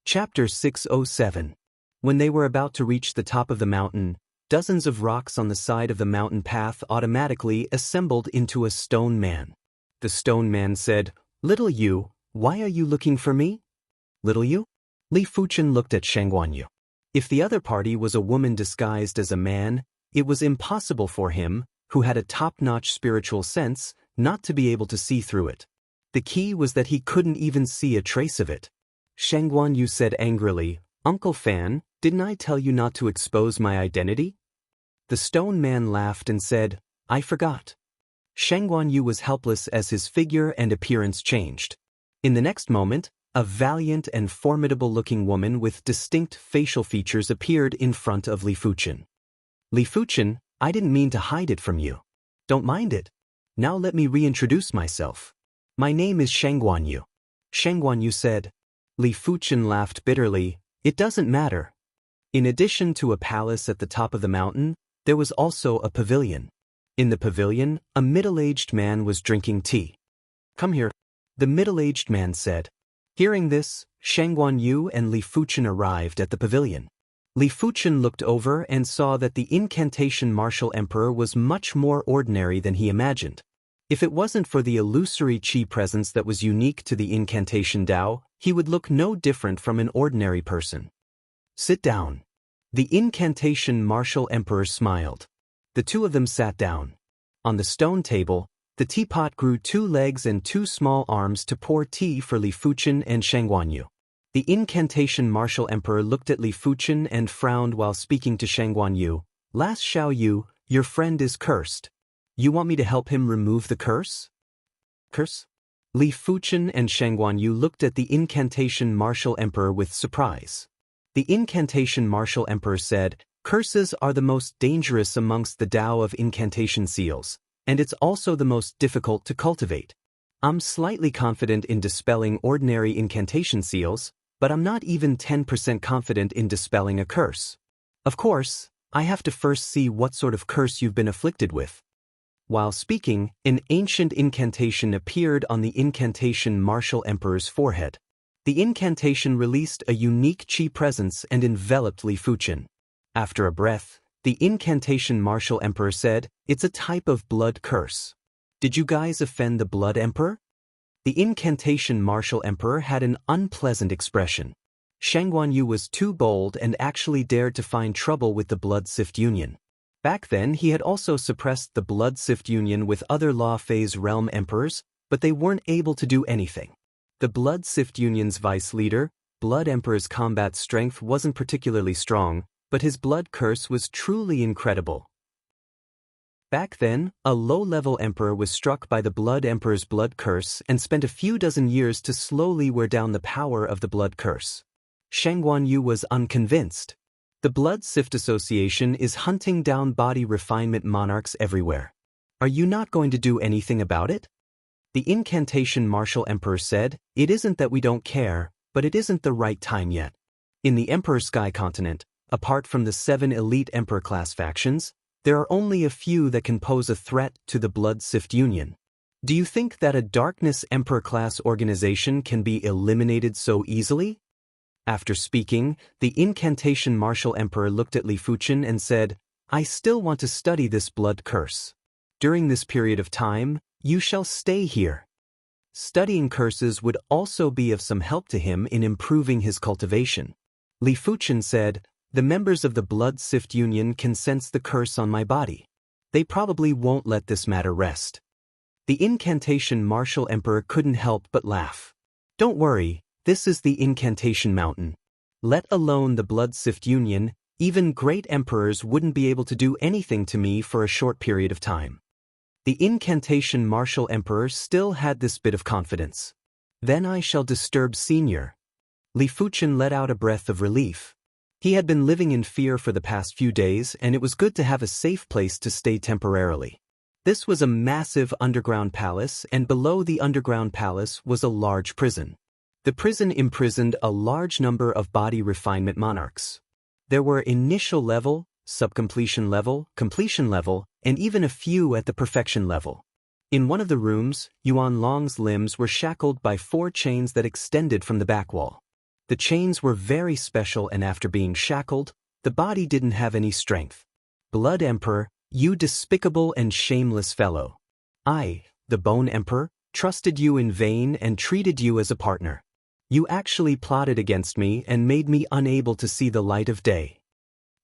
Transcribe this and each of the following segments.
Chapter 607. When they were about to reach the top of the mountain, dozens of rocks on the side of the mountain path automatically assembled into a stone man. The stone man said, "Little you, why are you looking for me?" "Little you?" Li Fuchen looked at Xianxia. If the other party was a woman disguised as a man, it was impossible for him, who had a top-notch spiritual sense, not to be able to see through it. The key was that he couldn't even see a trace of it. Xianxia said angrily, "Uncle Fan, didn't I tell you not to expose my identity?" The stone man laughed and said, "I forgot." Xianxia was helpless as his figure and appearance changed. In the next moment, a valiant and formidable-looking woman with distinct facial features appeared in front of Li Fuchen. "Li Fuchen, I didn't mean to hide it from you. Don't mind it. Now let me reintroduce myself. My name is Xianxia." Xianxia said. Li Fuchen laughed bitterly, "It doesn't matter." In addition to a palace at the top of the mountain, there was also a pavilion. In the pavilion, a middle-aged man was drinking tea. "Come here," the middle-aged man said. Hearing this, Xianxia and Li Fuchen arrived at the pavilion. Li Fuchen looked over and saw that the incantation martial emperor was much more ordinary than he imagined. If it wasn't for the illusory qi presence that was unique to the incantation Dao, he would look no different from an ordinary person. "Sit down." The incantation martial emperor smiled. The two of them sat down. On the stone table, the teapot grew 2 legs and 2 small arms to pour tea for Li Fuchen and Xianxia. The incantation martial emperor looked at Li Fuchen and frowned while speaking to Xianxia. "Last Xiao Yu, your friend is cursed. You want me to help him remove the curse?" "Curse?" Li Fuchen and Xianxia looked at the incantation martial emperor with surprise. The incantation martial emperor said, "Curses are the most dangerous amongst the Dao of incantation seals, and it's also the most difficult to cultivate. I'm slightly confident in dispelling ordinary incantation seals, but I'm not even 10% confident in dispelling a curse. Of course, I have to first see what sort of curse you've been afflicted with." While speaking, an ancient incantation appeared on the incantation martial emperor's forehead. The incantation released a unique qi presence and enveloped Li Fuchen. After a breath, the incantation martial emperor said, "It's a type of blood curse. Did you guys offend the blood emperor?" The incantation martial emperor had an unpleasant expression. Xianxia was too bold and actually dared to find trouble with the blood sift union. Back then he had also suppressed the blood sift union with other law phase realm emperors, but they weren't able to do anything. The blood sift union's vice leader, blood emperor's combat strength wasn't particularly strong, but his blood curse was truly incredible. Back then, a low-level emperor was struck by the blood emperor's blood curse and spent a few dozen years to slowly wear down the power of the blood curse. Xianxia was unconvinced. The Blood Sift Association is hunting down body refinement monarchs everywhere. Are you not going to do anything about it? The incantation martial emperor said, "It isn't that we don't care, but it isn't the right time yet. In the Emperor Sky Continent, apart from the 7 elite emperor class factions, there are only a few that can pose a threat to the Blood Sift Union. Do you think that a Darkness Emperor class organization can be eliminated so easily?" After speaking, the incantation martial emperor looked at Li Fuchen and said, "I still want to study this blood curse. During this period of time, you shall stay here." Studying curses would also be of some help to him in improving his cultivation. Li Fuchen said, "The members of the Blood Sift Union can sense the curse on my body. They probably won't let this matter rest." The incantation martial emperor couldn't help but laugh. "Don't worry. This is the incantation mountain. Let alone the Blood Sift Union, even great emperors wouldn't be able to do anything to me for a short period of time." The incantation martial emperor still had this bit of confidence. "Then I shall disturb Senior." Li Fuchen let out a breath of relief. He had been living in fear for the past few days, and it was good to have a safe place to stay temporarily. This was a massive underground palace, and below the underground palace was a large prison. The prison imprisoned a large number of body refinement monarchs. There were initial level, subcompletion level, completion level, and even a few at the perfection level. In one of the rooms, Yuan Long's limbs were shackled by 4 chains that extended from the back wall. The chains were very special, and after being shackled, the body didn't have any strength. Blood Emperor, you despicable and shameless fellow. I, the Bone Emperor, trusted you in vain and treated you as a partner. You actually plotted against me and made me unable to see the light of day.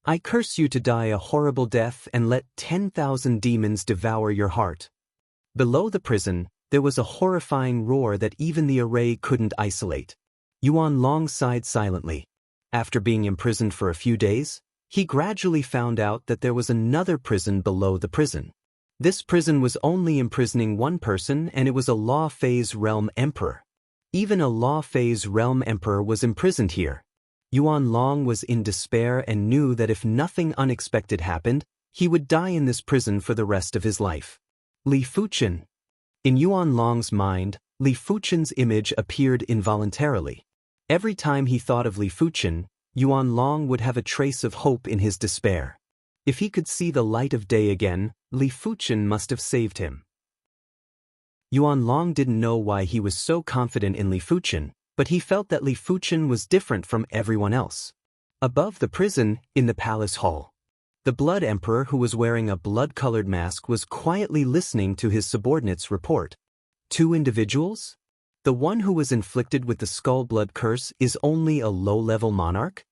I curse you to die a horrible death and let 10,000 demons devour your heart. Below the prison, there was a horrifying roar that even the array couldn't isolate. Yuan Long sighed silently. After being imprisoned for a few days, he gradually found out that there was another prison below the prison. This prison was only imprisoning one person, and it was a Law Phase Realm Emperor. Even a Law Phase Realm Emperor was imprisoned here. Yuan Long was in despair and knew that if nothing unexpected happened, he would die in this prison for the rest of his life. Li Fuchen. In Yuan Long's mind, Li Fuchen's image appeared involuntarily. Every time he thought of Li Fuchen, Yuan Long would have a trace of hope in his despair. If he could see the light of day again, Li Fuchen must have saved him. Yuan Long didn't know why he was so confident in Li Fuchen, but he felt that Li Fuchen was different from everyone else. Above the prison, in the palace hall, the Blood Emperor, who was wearing a blood-colored mask, was quietly listening to his subordinates report. 2 individuals? The one who was inflicted with the Skull Blood Curse is only a low-level monarch?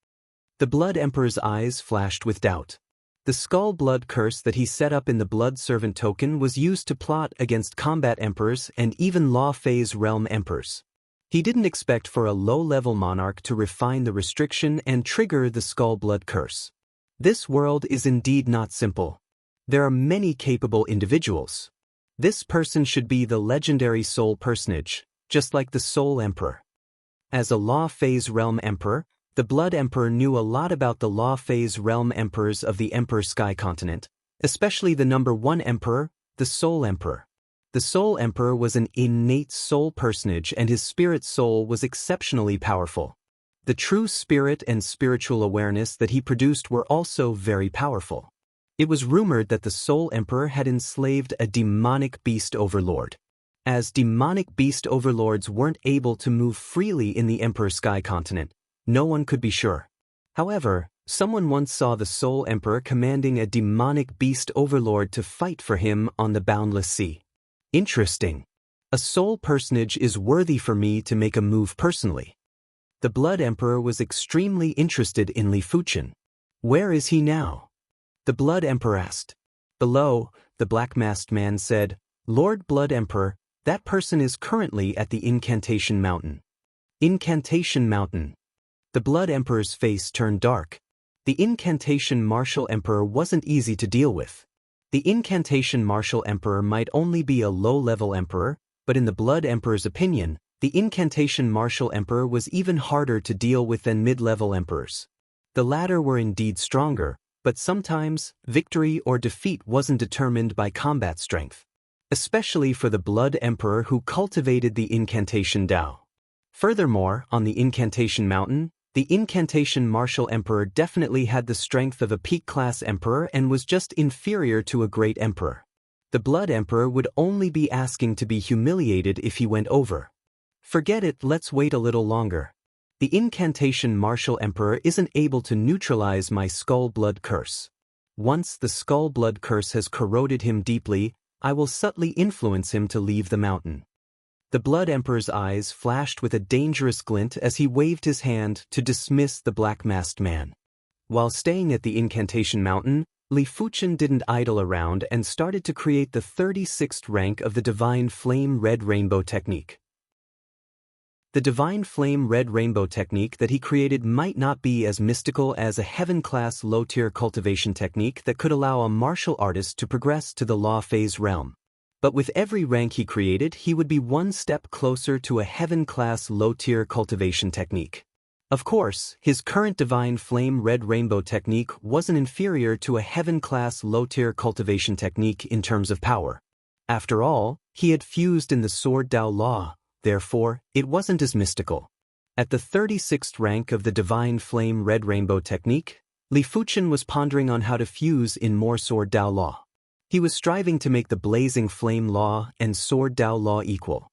The Blood Emperor's eyes flashed with doubt. The Skull Blood Curse that he set up in the Blood Servant token was used to plot against combat emperors and even Law Phase Realm Emperors. He didn't expect for a low-level monarch to refine the restriction and trigger the Skull Blood Curse. This world is indeed not simple. There are many capable individuals. This person should be the legendary soul personage, just like the Soul Emperor. As a Law Phase Realm Emperor, the Blood Emperor knew a lot about the Law Phase Realm Emperors of the Emperor Sky Continent, especially the number 1 Emperor, the Soul Emperor. The Soul Emperor was an innate soul personage, and his spirit soul was exceptionally powerful. The true spirit and spiritual awareness that he produced were also very powerful. It was rumored that the Soul Emperor had enslaved a demonic beast overlord. As demonic beast overlords weren't able to move freely in the Emperor Sky Continent, no one could be sure. However, someone once saw the Soul Emperor commanding a demonic beast overlord to fight for him on the boundless sea. Interesting. A soul personage is worthy for me to make a move personally. The Blood Emperor was extremely interested in Li Fuchen. Where is he now? The Blood Emperor asked. Below, the black-masked man said, Lord Blood Emperor, that person is currently at the Incantation Mountain. Incantation Mountain. The Blood Emperor's face turned dark. The Incantation Martial Emperor wasn't easy to deal with. The Incantation Martial Emperor might only be a low-level emperor, but in the Blood Emperor's opinion, the Incantation Martial Emperor was even harder to deal with than mid-level emperors. The latter were indeed stronger, but sometimes, victory or defeat wasn't determined by combat strength. Especially for the Blood Emperor who cultivated the Incantation Dao. Furthermore, on the Incantation Mountain, the Incantation Martial Emperor definitely had the strength of a peak-class emperor and was just inferior to a great emperor. The Blood Emperor would only be asking to be humiliated if he went over. Forget it, let's wait a little longer. The Incantation Martial Emperor isn't able to neutralize my Skull Blood Curse. Once the Skull Blood Curse has corroded him deeply, I will subtly influence him to leave the mountain. The Blood Emperor's eyes flashed with a dangerous glint as he waved his hand to dismiss the black-masked man. While staying at the Incantation Mountain, Li Fuchen didn't idle around and started to create the 36th rank of the Divine Flame Red Rainbow technique. The Divine Flame Red Rainbow technique that he created might not be as mystical as a heaven-class low-tier cultivation technique that could allow a martial artist to progress to the Law Phase realm. But with every rank he created, he would be one step closer to a heaven-class low-tier cultivation technique. Of course, his current Divine Flame Red Rainbow technique wasn't inferior to a heaven-class low-tier cultivation technique in terms of power. After all, he had fused in the Sword Dao Law, therefore, it wasn't as mystical. At the 36th rank of the Divine Flame Red Rainbow technique, Li Fuchen was pondering on how to fuse in more Sword Dao Law. He was striving to make the Blazing Flame Law and Sword Dao Law equal.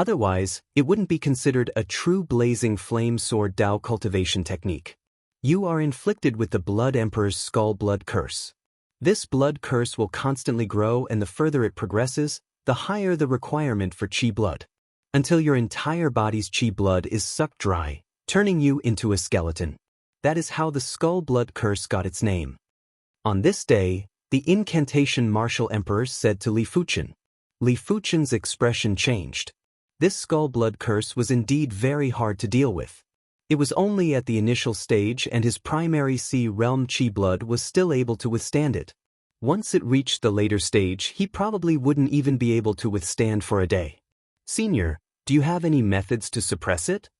Otherwise, it wouldn't be considered a true blazing flame sword Dao cultivation technique. You are inflicted with the Blood Emperor's Skull Blood Curse. This blood curse will constantly grow, and the further it progresses, the higher the requirement for Qi blood, until your entire body's Qi blood is sucked dry, turning you into a skeleton. That is how the Skull Blood Curse got its name. On this day, the incantation Martial Emperor said to Li Fuchen. Li Fuchen's expression changed. This Skull Blood Curse was indeed very hard to deal with. It was only at the initial stage, and his primary Sea Realm Qi blood was still able to withstand it. Once it reached the later stage, he probably wouldn't even be able to withstand for a day. Senior, do you have any methods to suppress it?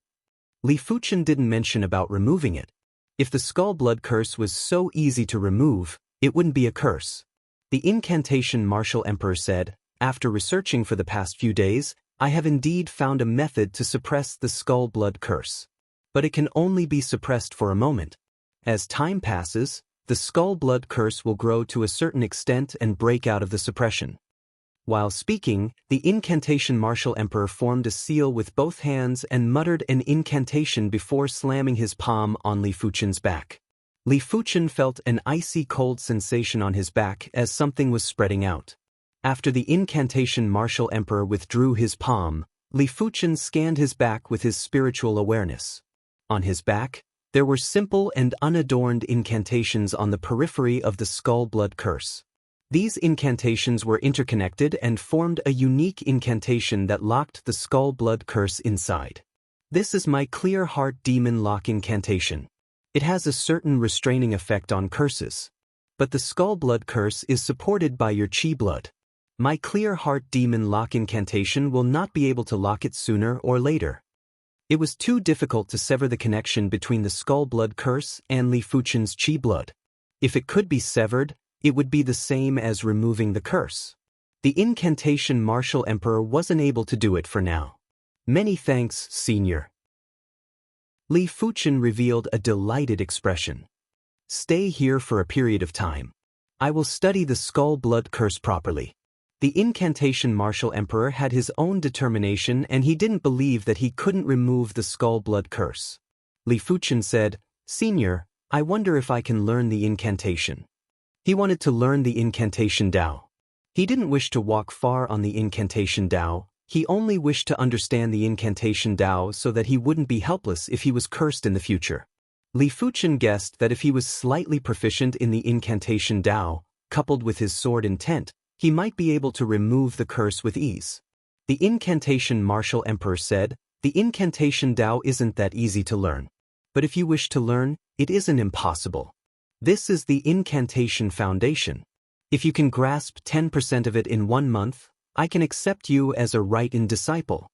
Li Fuchen didn't mention about removing it. If the Skull Blood Curse was so easy to remove, it wouldn't be a curse. The incantation Martial Emperor said, after researching for the past few days, I have indeed found a method to suppress the Skull Blood Curse. But it can only be suppressed for a moment. As time passes, the Skull Blood Curse will grow to a certain extent and break out of the suppression. While speaking, the incantation Martial Emperor formed a seal with both hands and muttered an incantation before slamming his palm on Li Fuchen's back. Li Fuchen felt an icy cold sensation on his back as something was spreading out. After the incantation Martial Emperor withdrew his palm, Li Fuchen scanned his back with his spiritual awareness. On his back, there were simple and unadorned incantations on the periphery of the Skull Blood Curse. These incantations were interconnected and formed a unique incantation that locked the Skull Blood Curse inside. This is my Clear Heart Demon Lock incantation. It has a certain restraining effect on curses. But the Skull Blood Curse is supported by your Qi blood. My Clear Heart Demon Lock incantation will not be able to lock it sooner or later. It was too difficult to sever the connection between the Skull Blood Curse and Li Fuchen's Qi blood. If it could be severed, it would be the same as removing the curse. The incantation Martial Emperor wasn't able to do it for now. Many thanks, Senior. Li Fuchen revealed a delighted expression. Stay here for a period of time. I will study the Skull Blood Curse properly. The incantation Martial Emperor had his own determination, and he didn't believe that he couldn't remove the Skull Blood Curse. Li Fuchen said, Senior, I wonder if I can learn the incantation. He wanted to learn the incantation Dao. He didn't wish to walk far on the incantation Dao, he only wished to understand the incantation Dao so that he wouldn't be helpless if he was cursed in the future. Li Fuchen guessed that if he was slightly proficient in the incantation Dao, coupled with his sword intent, he might be able to remove the curse with ease. The incantation Martial Emperor said, the incantation Dao isn't that easy to learn. But if you wish to learn, it isn't impossible. This is the incantation foundation. If you can grasp 10% of it in 1 month, I can accept you as a right-in disciple.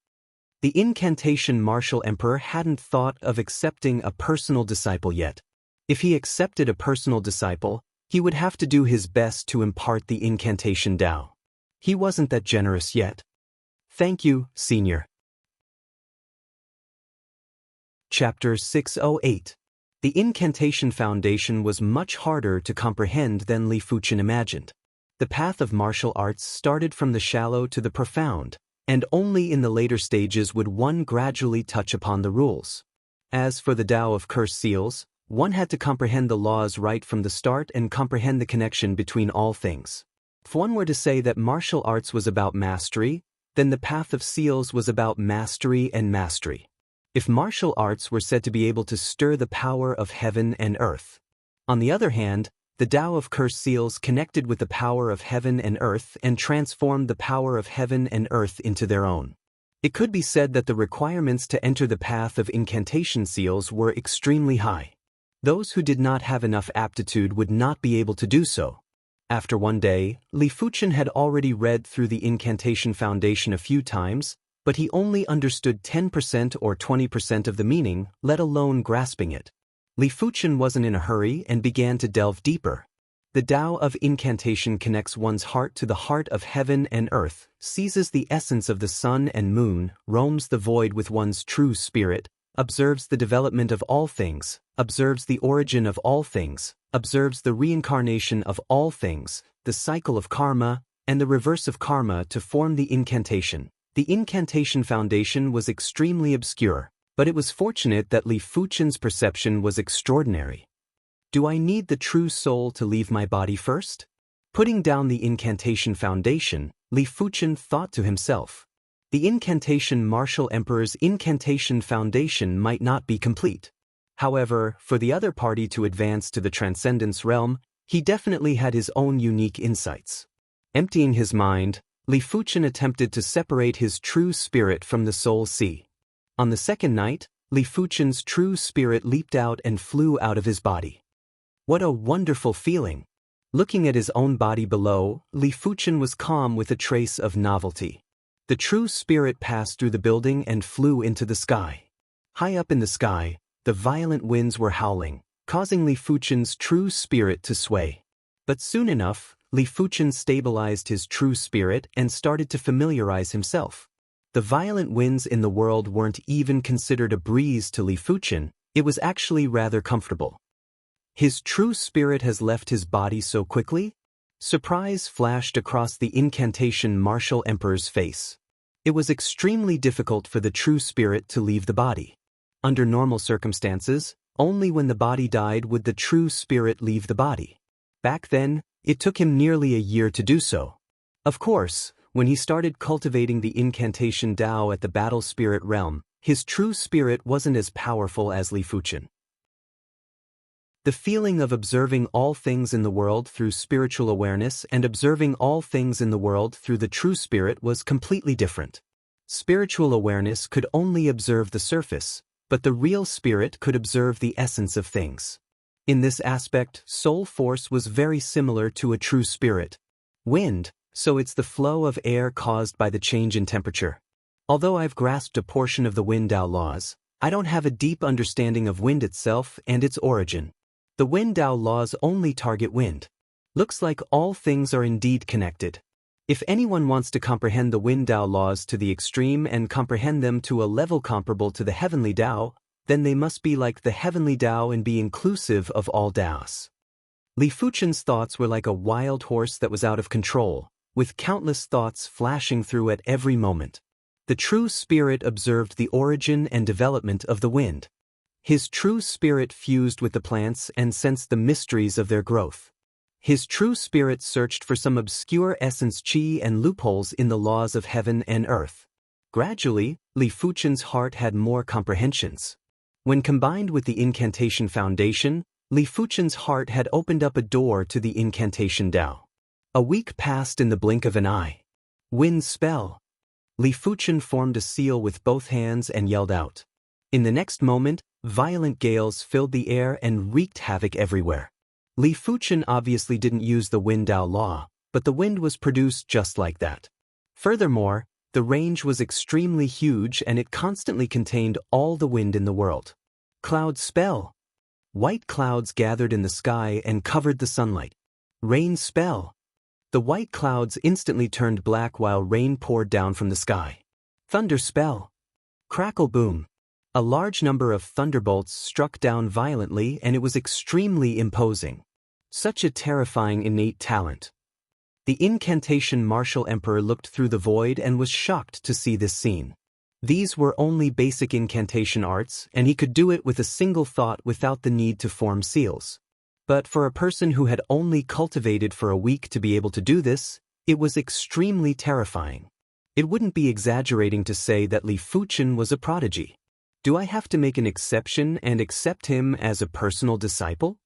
The incantation Martial Emperor hadn't thought of accepting a personal disciple yet. If he accepted a personal disciple, he would have to do his best to impart the incantation Dao. He wasn't that generous yet. Thank you, Senior. Chapter 608. The incantation foundation was much harder to comprehend than Li Fuchen imagined. The path of martial arts started from the shallow to the profound, and only in the later stages would one gradually touch upon the rules. As for the Dao of Curse Seals, one had to comprehend the laws right from the start and comprehend the connection between all things. If one were to say that martial arts was about mastery, then the path of seals was about mastery and mastery. If martial arts were said to be able to stir the power of heaven and earth. On the other hand, the Dao of Curse Seals connected with the power of heaven and earth and transformed the power of heaven and earth into their own. It could be said that the requirements to enter the path of incantation seals were extremely high. Those who did not have enough aptitude would not be able to do so. After one day, Li Fuchen had already read through the incantation foundation a few times, but he only understood 10% or 20% of the meaning, let alone grasping it. Li Fuchen wasn't in a hurry and began to delve deeper. The Dao of incantation connects one's heart to the heart of heaven and earth, seizes the essence of the sun and moon, roams the void with one's true spirit, observes the development of all things, observes the origin of all things, observes the reincarnation of all things, the cycle of karma, and the reverse of karma to form the incantation. The incantation foundation was extremely obscure, but it was fortunate that Li Fuchen's perception was extraordinary. Do I need the true soul to leave my body first? Putting down the incantation foundation, Li Fuchen thought to himself. The incantation martial emperor's incantation foundation might not be complete. However, for the other party to advance to the transcendence realm, he definitely had his own unique insights. Emptying his mind, Li Fuchen attempted to separate his true spirit from the soul sea. On the second night, Li Fuchen's true spirit leaped out and flew out of his body. What a wonderful feeling! Looking at his own body below, Li Fuchen was calm with a trace of novelty. The true spirit passed through the building and flew into the sky. High up in the sky, the violent winds were howling, causing Li Fuchen's true spirit to sway. But soon enough, Li Fuchen stabilized his true spirit and started to familiarize himself. The violent winds in the world weren't even considered a breeze to Li Fuchen, it was actually rather comfortable. His true spirit has left his body so quickly? Surprise flashed across the incantation martial emperor's face. It was extremely difficult for the true spirit to leave the body. Under normal circumstances, only when the body died would the true spirit leave the body. Back then, it took him nearly a year to do so. Of course, when he started cultivating the incantation Dao at the battle spirit realm, his true spirit wasn't as powerful as Li Fuchen. The feeling of observing all things in the world through spiritual awareness and observing all things in the world through the true spirit was completely different. Spiritual awareness could only observe the surface, but the real spirit could observe the essence of things. In this aspect, soul force was very similar to a true spirit. Wind, so it's the flow of air caused by the change in temperature. Although I've grasped a portion of the wind Dao laws, I don't have a deep understanding of wind itself and its origin. The wind Dao laws only target wind. Looks like all things are indeed connected. If anyone wants to comprehend the wind Dao laws to the extreme and comprehend them to a level comparable to the heavenly Dao, then they must be like the heavenly Dao and be inclusive of all Daos. Li Fuchen's thoughts were like a wild horse that was out of control, with countless thoughts flashing through at every moment. The true spirit observed the origin and development of the wind. His true spirit fused with the plants and sensed the mysteries of their growth. His true spirit searched for some obscure essence qi and loopholes in the laws of heaven and earth. Gradually, Li Fuchen's heart had more comprehensions. When combined with the incantation foundation, Li Fuchen's heart had opened up a door to the incantation Dao. A week passed in the blink of an eye. Wind spell. Li Fuchen formed a seal with both hands and yelled out. In the next moment, violent gales filled the air and wreaked havoc everywhere. Li Fuchen obviously didn't use the wind Dao law, but the wind was produced just like that. Furthermore, the range was extremely huge and it constantly contained all the wind in the world. Cloud spell. White clouds gathered in the sky and covered the sunlight. Rain spell. The white clouds instantly turned black while rain poured down from the sky. Thunder spell. Crackle boom. A large number of thunderbolts struck down violently and it was extremely imposing. Such a terrifying innate talent. The incantation martial emperor looked through the void and was shocked to see this scene. These were only basic incantation arts and he could do it with a single thought without the need to form seals. But for a person who had only cultivated for a week to be able to do this, it was extremely terrifying. It wouldn't be exaggerating to say that Li Fuchen was a prodigy. Do I have to make an exception and accept him as a personal disciple?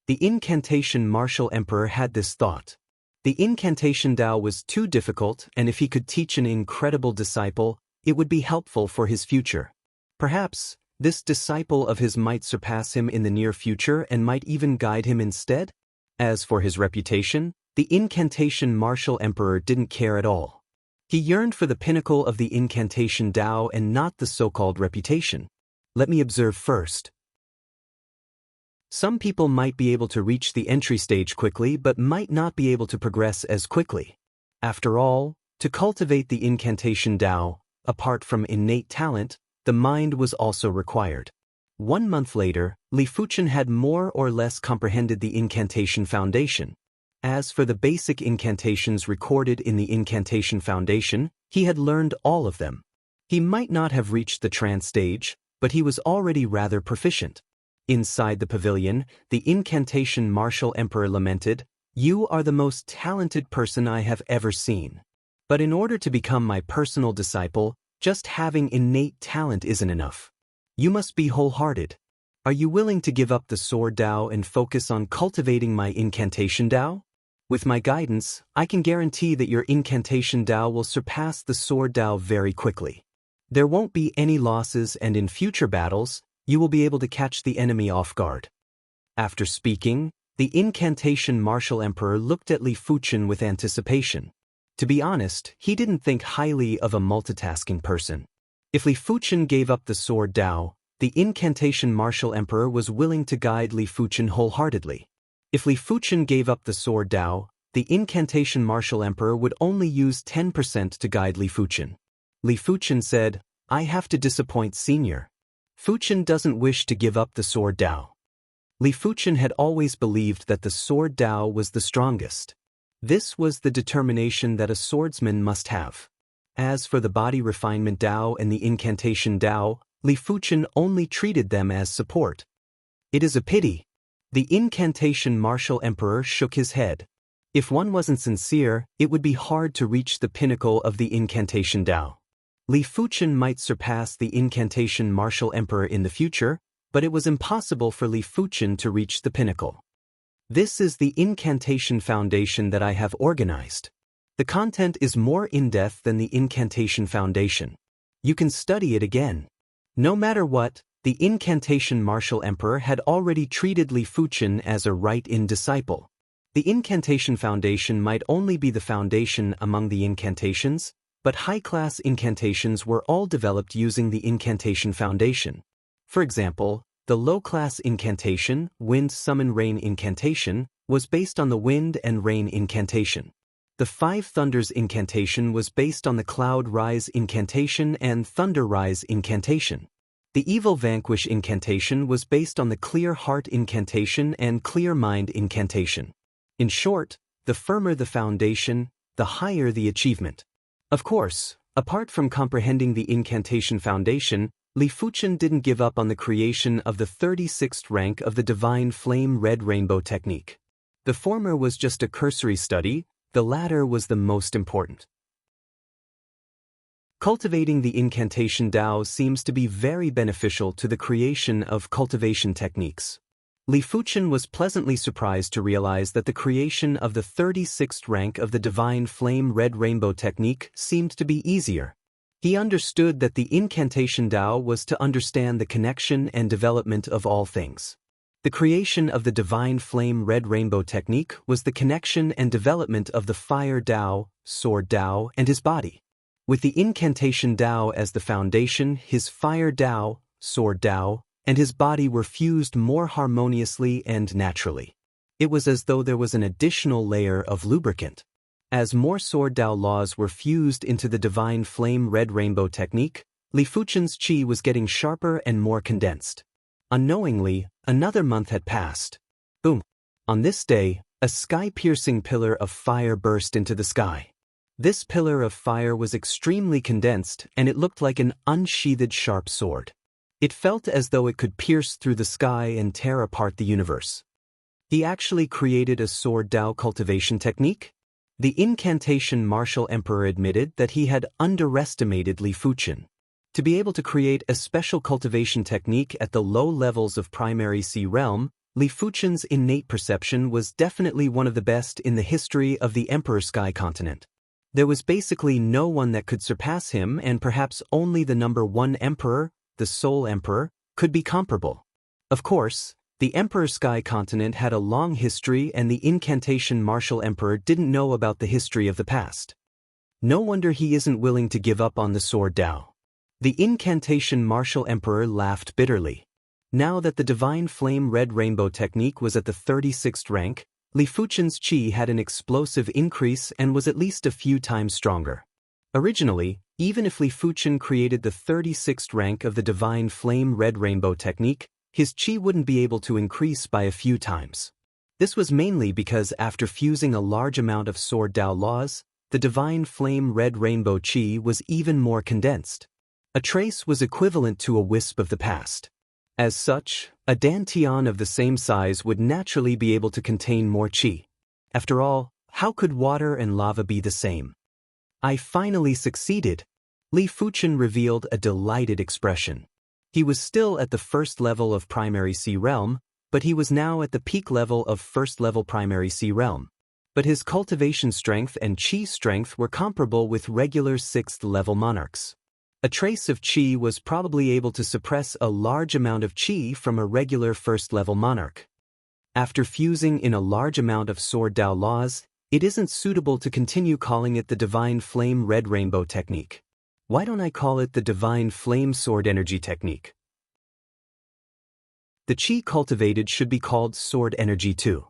The incantation martial emperor had this thought. The incantation Dao was too difficult, and if he could teach an incredible disciple, it would be helpful for his future. Perhaps, this disciple of his might surpass him in the near future and might even guide him instead? As for his reputation, the incantation martial emperor didn't care at all. He yearned for the pinnacle of the incantation Dao and not the so-called reputation. Let me observe first. Some people might be able to reach the entry stage quickly but might not be able to progress as quickly. After all, to cultivate the incantation Dao, apart from innate talent, the mind was also required. 1 month later, Li Fuchen had more or less comprehended the incantation foundation. As for the basic incantations recorded in the incantation foundation, He had learned all of them. He might not have reached the trance stage, but he was already rather proficient. Inside the pavilion, the incantation martial emperor lamented, "You are the most talented person I have ever seen. But in order to become my personal disciple, just having innate talent isn't enough. You must be wholehearted. Are you willing to give up the sword Dao and focus on cultivating my incantation Dao? With my guidance, I can guarantee that your incantation Dao will surpass the sword Dao very quickly. There won't be any losses, and in future battles, you will be able to catch the enemy off guard." After speaking, the incantation martial emperor looked at Li Fuchen with anticipation. To be honest, he didn't think highly of a multitasking person. If Li Fuchen gave up the sword Dao, the incantation martial emperor was willing to guide Li Fuchen wholeheartedly. If Li Fuchen gave up the sword Dao, the incantation martial emperor would only use 10% to guide Li Fuchen. Li Fuchen said, "I have to disappoint Senior. Fuchen doesn't wish to give up the sword Dao." Li Fuchen had always believed that the sword Dao was the strongest. This was the determination that a swordsman must have. As for the body refinement Dao and the incantation Dao, Li Fuchen only treated them as support. "It is a pity." The incantation martial emperor shook his head. If one wasn't sincere, it would be hard to reach the pinnacle of the incantation Dao. Li Fuchen might surpass the incantation martial emperor in the future, but it was impossible for Li Fuchen to reach the pinnacle. "This is the incantation foundation that I have organized. The content is more in-depth than the incantation foundation. You can study it again." No matter what, the incantation martial emperor had already treated Li Fuchen as a right-in disciple. The incantation foundation might only be the foundation among the incantations, but high-class incantations were all developed using the incantation foundation. For example, the low-class incantation, Wind Summon Rain incantation, was based on the Wind and Rain incantation. The Five Thunders incantation was based on the Cloud Rise incantation and Thunder Rise incantation. The Evil Vanquish incantation was based on the Clear Heart incantation and Clear Mind incantation. In short, the firmer the foundation, the higher the achievement. Of course, apart from comprehending the incantation foundation, Li Fuchen didn't give up on the creation of the 36th rank of the Divine Flame Red Rainbow technique. The former was just a cursory study, the latter was the most important. Cultivating the incantation Dao seems to be very beneficial to the creation of cultivation techniques. Li Fuchen was pleasantly surprised to realize that the creation of the 36th rank of the Divine Flame Red Rainbow technique seemed to be easier. He understood that the incantation Dao was to understand the connection and development of all things. The creation of the Divine Flame Red Rainbow technique was the connection and development of the Fire Dao, Sword Dao, and his body. With the incantation Dao as the foundation, his Fire Dao, Sword Dao, and his body were fused more harmoniously and naturally. It was as though there was an additional layer of lubricant. As more Sword Dao laws were fused into the Divine Flame Red Rainbow technique, Li Fuchen's qi was getting sharper and more condensed. Unknowingly, another month had passed. Boom! On this day, a sky-piercing pillar of fire burst into the sky. This pillar of fire was extremely condensed, and it looked like an unsheathed sharp sword. It felt as though it could pierce through the sky and tear apart the universe. He actually created a Sword Dao cultivation technique? The incantation martial emperor admitted that he had underestimated Li Fuchen. To be able to create a special cultivation technique at the low levels of primary C realm, Li Fuchen's innate perception was definitely one of the best in the history of the Emperor Sky continent. There was basically no one that could surpass him, and perhaps only the number one emperor, the Soul Emperor, could be comparable. Of course, the Emperor Sky continent had a long history, and the incantation martial emperor didn't know about the history of the past. No wonder he isn't willing to give up on the Sword Dao. The incantation martial emperor laughed bitterly. Now that the Divine Flame Red Rainbow technique was at the 36th rank, Li Fuchen's qi had an explosive increase and was at least a few times stronger. Originally, even if Li Fuchen created the 36th rank of the Divine Flame Red Rainbow technique, his qi wouldn't be able to increase by a few times. This was mainly because after fusing a large amount of Sword Dao laws, the divine flame red rainbow chi was even more condensed. A trace was equivalent to a wisp of the past. As such, a dantian of the same size would naturally be able to contain more chi. After all, how could water and lava be the same? I finally succeeded. Li Fuchen revealed a delighted expression. He was still at the first level of primary sea realm, but he was now at the peak level of first level primary sea realm. But his cultivation strength and chi strength were comparable with regular 6th level monarchs. A trace of chi was probably able to suppress a large amount of chi from a regular first level monarch. After fusing in a large amount of Sword Dao laws, it isn't suitable to continue calling it the Divine Flame Red Rainbow Technique. Why don't I call it the Divine Flame Sword Energy Technique? The chi cultivated should be called Sword Energy too.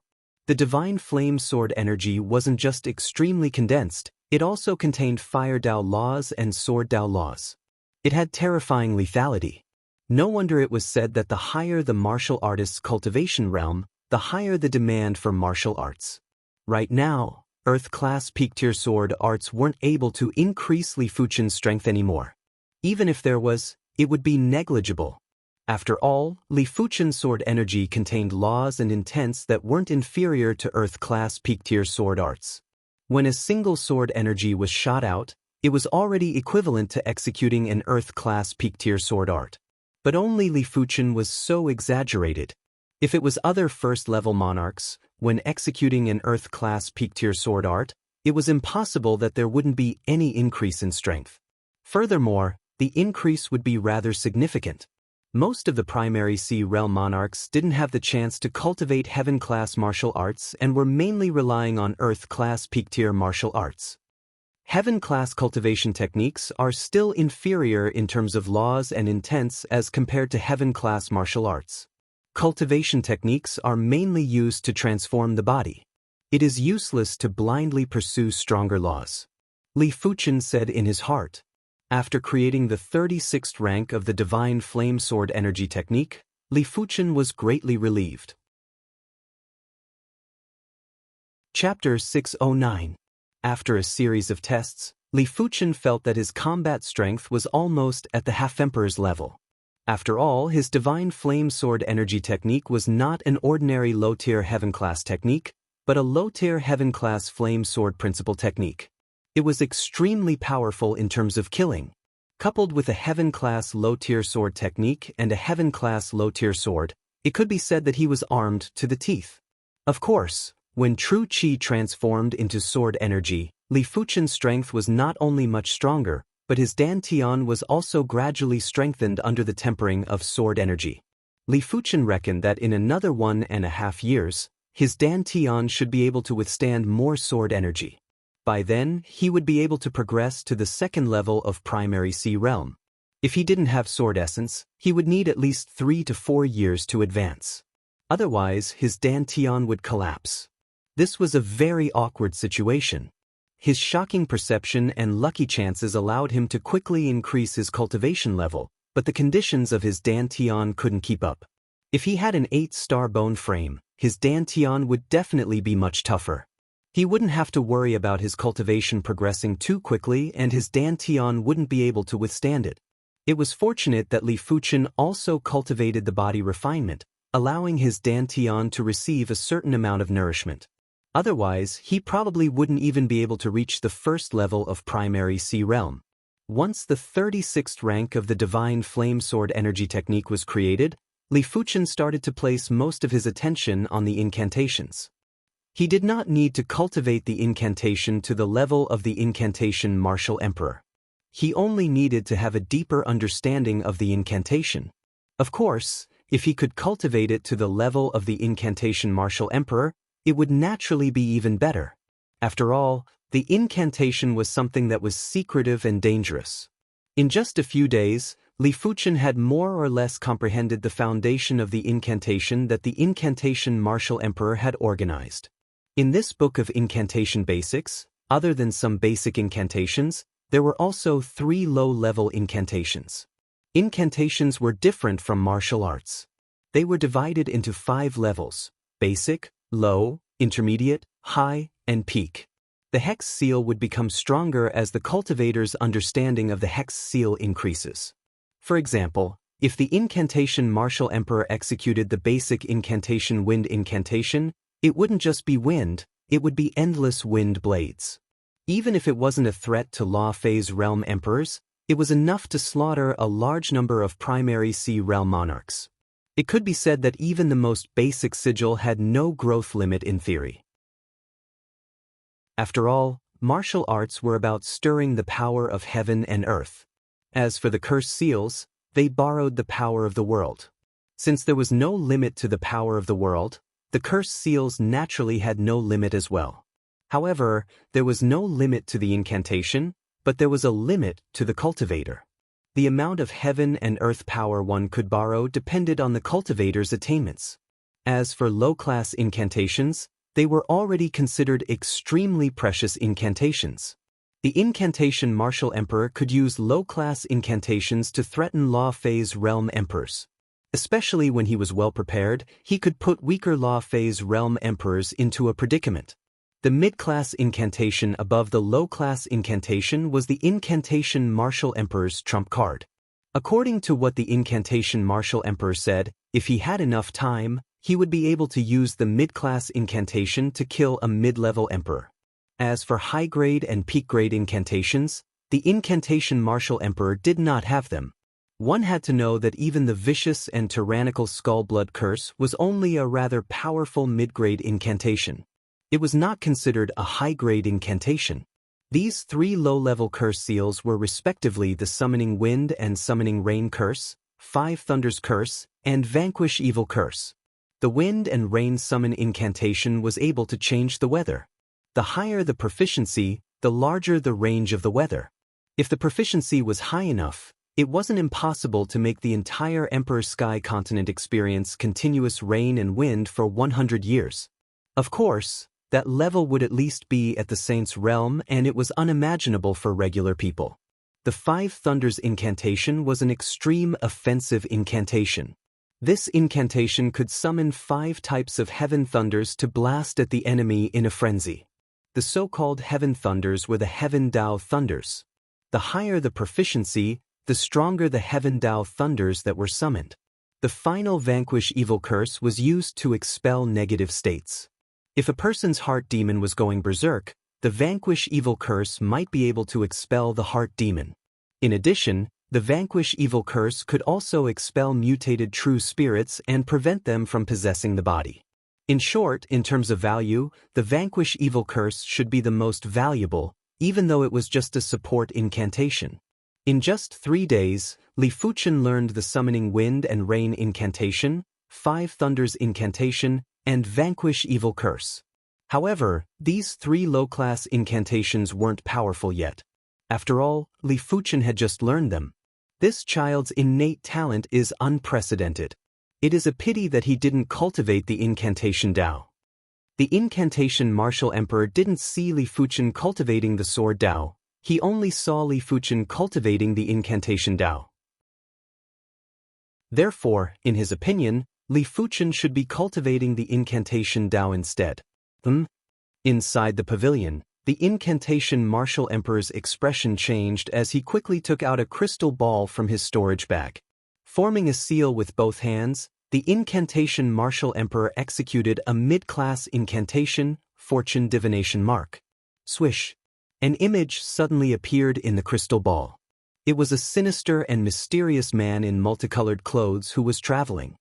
The Divine Flame Sword Energy wasn't just extremely condensed, it also contained Fire Dao laws and Sword Dao laws. It had terrifying lethality. No wonder it was said that the higher the martial artist's cultivation realm, the higher the demand for martial arts. Right now, Earth-class peak-tier sword arts weren't able to increase Li Fuchen's strength anymore. Even if there was, it would be negligible. After all, Li Fuchen's sword energy contained laws and intents that weren't inferior to Earth-class peak-tier sword arts. When a single sword energy was shot out, it was already equivalent to executing an Earth-class peak-tier sword art. But only Li Fuchen was so exaggerated. If it was other first-level monarchs, when executing an Earth-class peak-tier sword art, it was impossible that there wouldn't be any increase in strength. Furthermore, the increase would be rather significant. Most of the primary sea realm monarchs didn't have the chance to cultivate heaven-class martial arts and were mainly relying on Earth-class peak-tier martial arts. Heaven-class cultivation techniques are still inferior in terms of laws and intents as compared to heaven-class martial arts. Cultivation techniques are mainly used to transform the body. It is useless to blindly pursue stronger laws. Li Fuchen said in his heart. After creating the 36th rank of the Divine Flame Sword Energy Technique, Li Fuchen was greatly relieved. Chapter 609. After a series of tests, Li Fuchen felt that his combat strength was almost at the half-emperor's level. After all, his Divine Flame Sword Energy Technique was not an ordinary low-tier heaven-class technique, but a low-tier heaven-class flame sword principle technique. It was extremely powerful in terms of killing. Coupled with a heaven-class low-tier sword technique and a heaven-class low-tier sword, it could be said that he was armed to the teeth. Of course, when true chi transformed into sword energy, Li Fuchen's strength was not only much stronger, but his dantian was also gradually strengthened under the tempering of sword energy. Li Fuchen reckoned that in another 1.5 years, his dantian should be able to withstand more sword energy. By then, he would be able to progress to the second level of primary sea realm. If he didn't have sword essence, he would need at least 3 to 4 years to advance. Otherwise, his dantian would collapse. This was a very awkward situation. His shocking perception and lucky chances allowed him to quickly increase his cultivation level, but the conditions of his dantian couldn't keep up. If he had an 8-star bone frame, his dantian would definitely be much tougher. He wouldn't have to worry about his cultivation progressing too quickly and his dantian wouldn't be able to withstand it. It was fortunate that Li Fuchen also cultivated the body refinement, allowing his dantian to receive a certain amount of nourishment. Otherwise, he probably wouldn't even be able to reach the first level of primary sea realm. Once the 36th rank of the Divine Flame Sword Energy Technique was created, Li Fuchen started to place most of his attention on the incantations. He did not need to cultivate the incantation to the level of the incantation Martial Emperor. He only needed to have a deeper understanding of the incantation. Of course, if he could cultivate it to the level of the incantation Martial Emperor, it would naturally be even better. After all, the incantation was something that was secretive and dangerous. In just a few days, Li Fuchen had more or less comprehended the foundation of the incantation that the incantation Martial Emperor had organized. In this book of incantation basics, other than some basic incantations, there were also 3 low-level incantations. Incantations were different from martial arts. They were divided into 5 levels: basic, low, intermediate, high, and peak. The hex seal would become stronger as the cultivator's understanding of the hex seal increases. For example, if the incantation Martial Emperor executed the basic incantation Wind incantation, it wouldn't just be wind, it would be endless wind blades. Even if it wasn't a threat to Law Phase Realm Emperors, it was enough to slaughter a large number of primary Sea Realm monarchs. It could be said that even the most basic sigil had no growth limit in theory. After all, martial arts were about stirring the power of heaven and earth. As for the cursed seals, they borrowed the power of the world. Since there was no limit to the power of the world, the cursed seals naturally had no limit as well. However, there was no limit to the incantation, but there was a limit to the cultivator. The amount of heaven and earth power one could borrow depended on the cultivator's attainments. As for low-class incantations, they were already considered extremely precious incantations. The incantation Martial Emperor could use low-class incantations to threaten Law Phase Realm Emperors. Especially when he was well prepared, he could put weaker Law Phase Realm Emperors into a predicament. The mid-class incantation above the low-class incantation was the incantation Martial Emperor's trump card. According to what the incantation Martial Emperor said, if he had enough time, he would be able to use the mid-class incantation to kill a mid-level emperor. As for high-grade and peak-grade incantations, the incantation Martial Emperor did not have them. One had to know that even the vicious and tyrannical Skull Blood Curse was only a rather powerful mid-grade incantation. It was not considered a high-grade incantation. These three low-level curse seals were respectively the Summoning Wind and Summoning Rain Curse, Five Thunders Curse, and Vanquish Evil Curse. The Wind and Rain Summon incantation was able to change the weather. The higher the proficiency, the larger the range of the weather. If the proficiency was high enough, it wasn't impossible to make the entire Emperor Sky continent experience continuous rain and wind for 100 years. Of course, that level would at least be at the Saint's realm, and it was unimaginable for regular people. The Five Thunders incantation was an extreme offensive incantation. This incantation could summon 5 types of heaven thunders to blast at the enemy in a frenzy. The so-called heaven thunders were the Heaven Dao thunders. The higher the proficiency, the stronger the Heaven Dao thunders that were summoned. The final Vanquish Evil Curse was used to expel negative states. If a person's heart demon was going berserk, the Vanquish Evil Curse might be able to expel the heart demon. In addition, the Vanquish Evil Curse could also expel mutated true spirits and prevent them from possessing the body. In short, in terms of value, the Vanquish Evil Curse should be the most valuable, even though it was just a support incantation. In just 3 days, Li Fuchen learned the Summoning Wind and Rain incantation, Five Thunders incantation, and Vanquish Evil Curse. However, these 3 low-class incantations weren't powerful yet. After all, Li Fuchen had just learned them. This child's innate talent is unprecedented. It is a pity that he didn't cultivate the incantation Dao. The incantation Martial Emperor didn't see Li Fuchen cultivating the sword Dao, he only saw Li Fuchen cultivating the incantation Dao. Therefore, in his opinion, Li Fuchen should be cultivating the incantation Dao instead. Inside the pavilion, the incantation Martial Emperor's expression changed as he quickly took out a crystal ball from his storage bag. Forming a seal with both hands, the incantation Martial Emperor executed a mid-class incantation, Fortune Divination Mark. Swish! An image suddenly appeared in the crystal ball. It was a sinister and mysterious man in multicolored clothes who was traveling.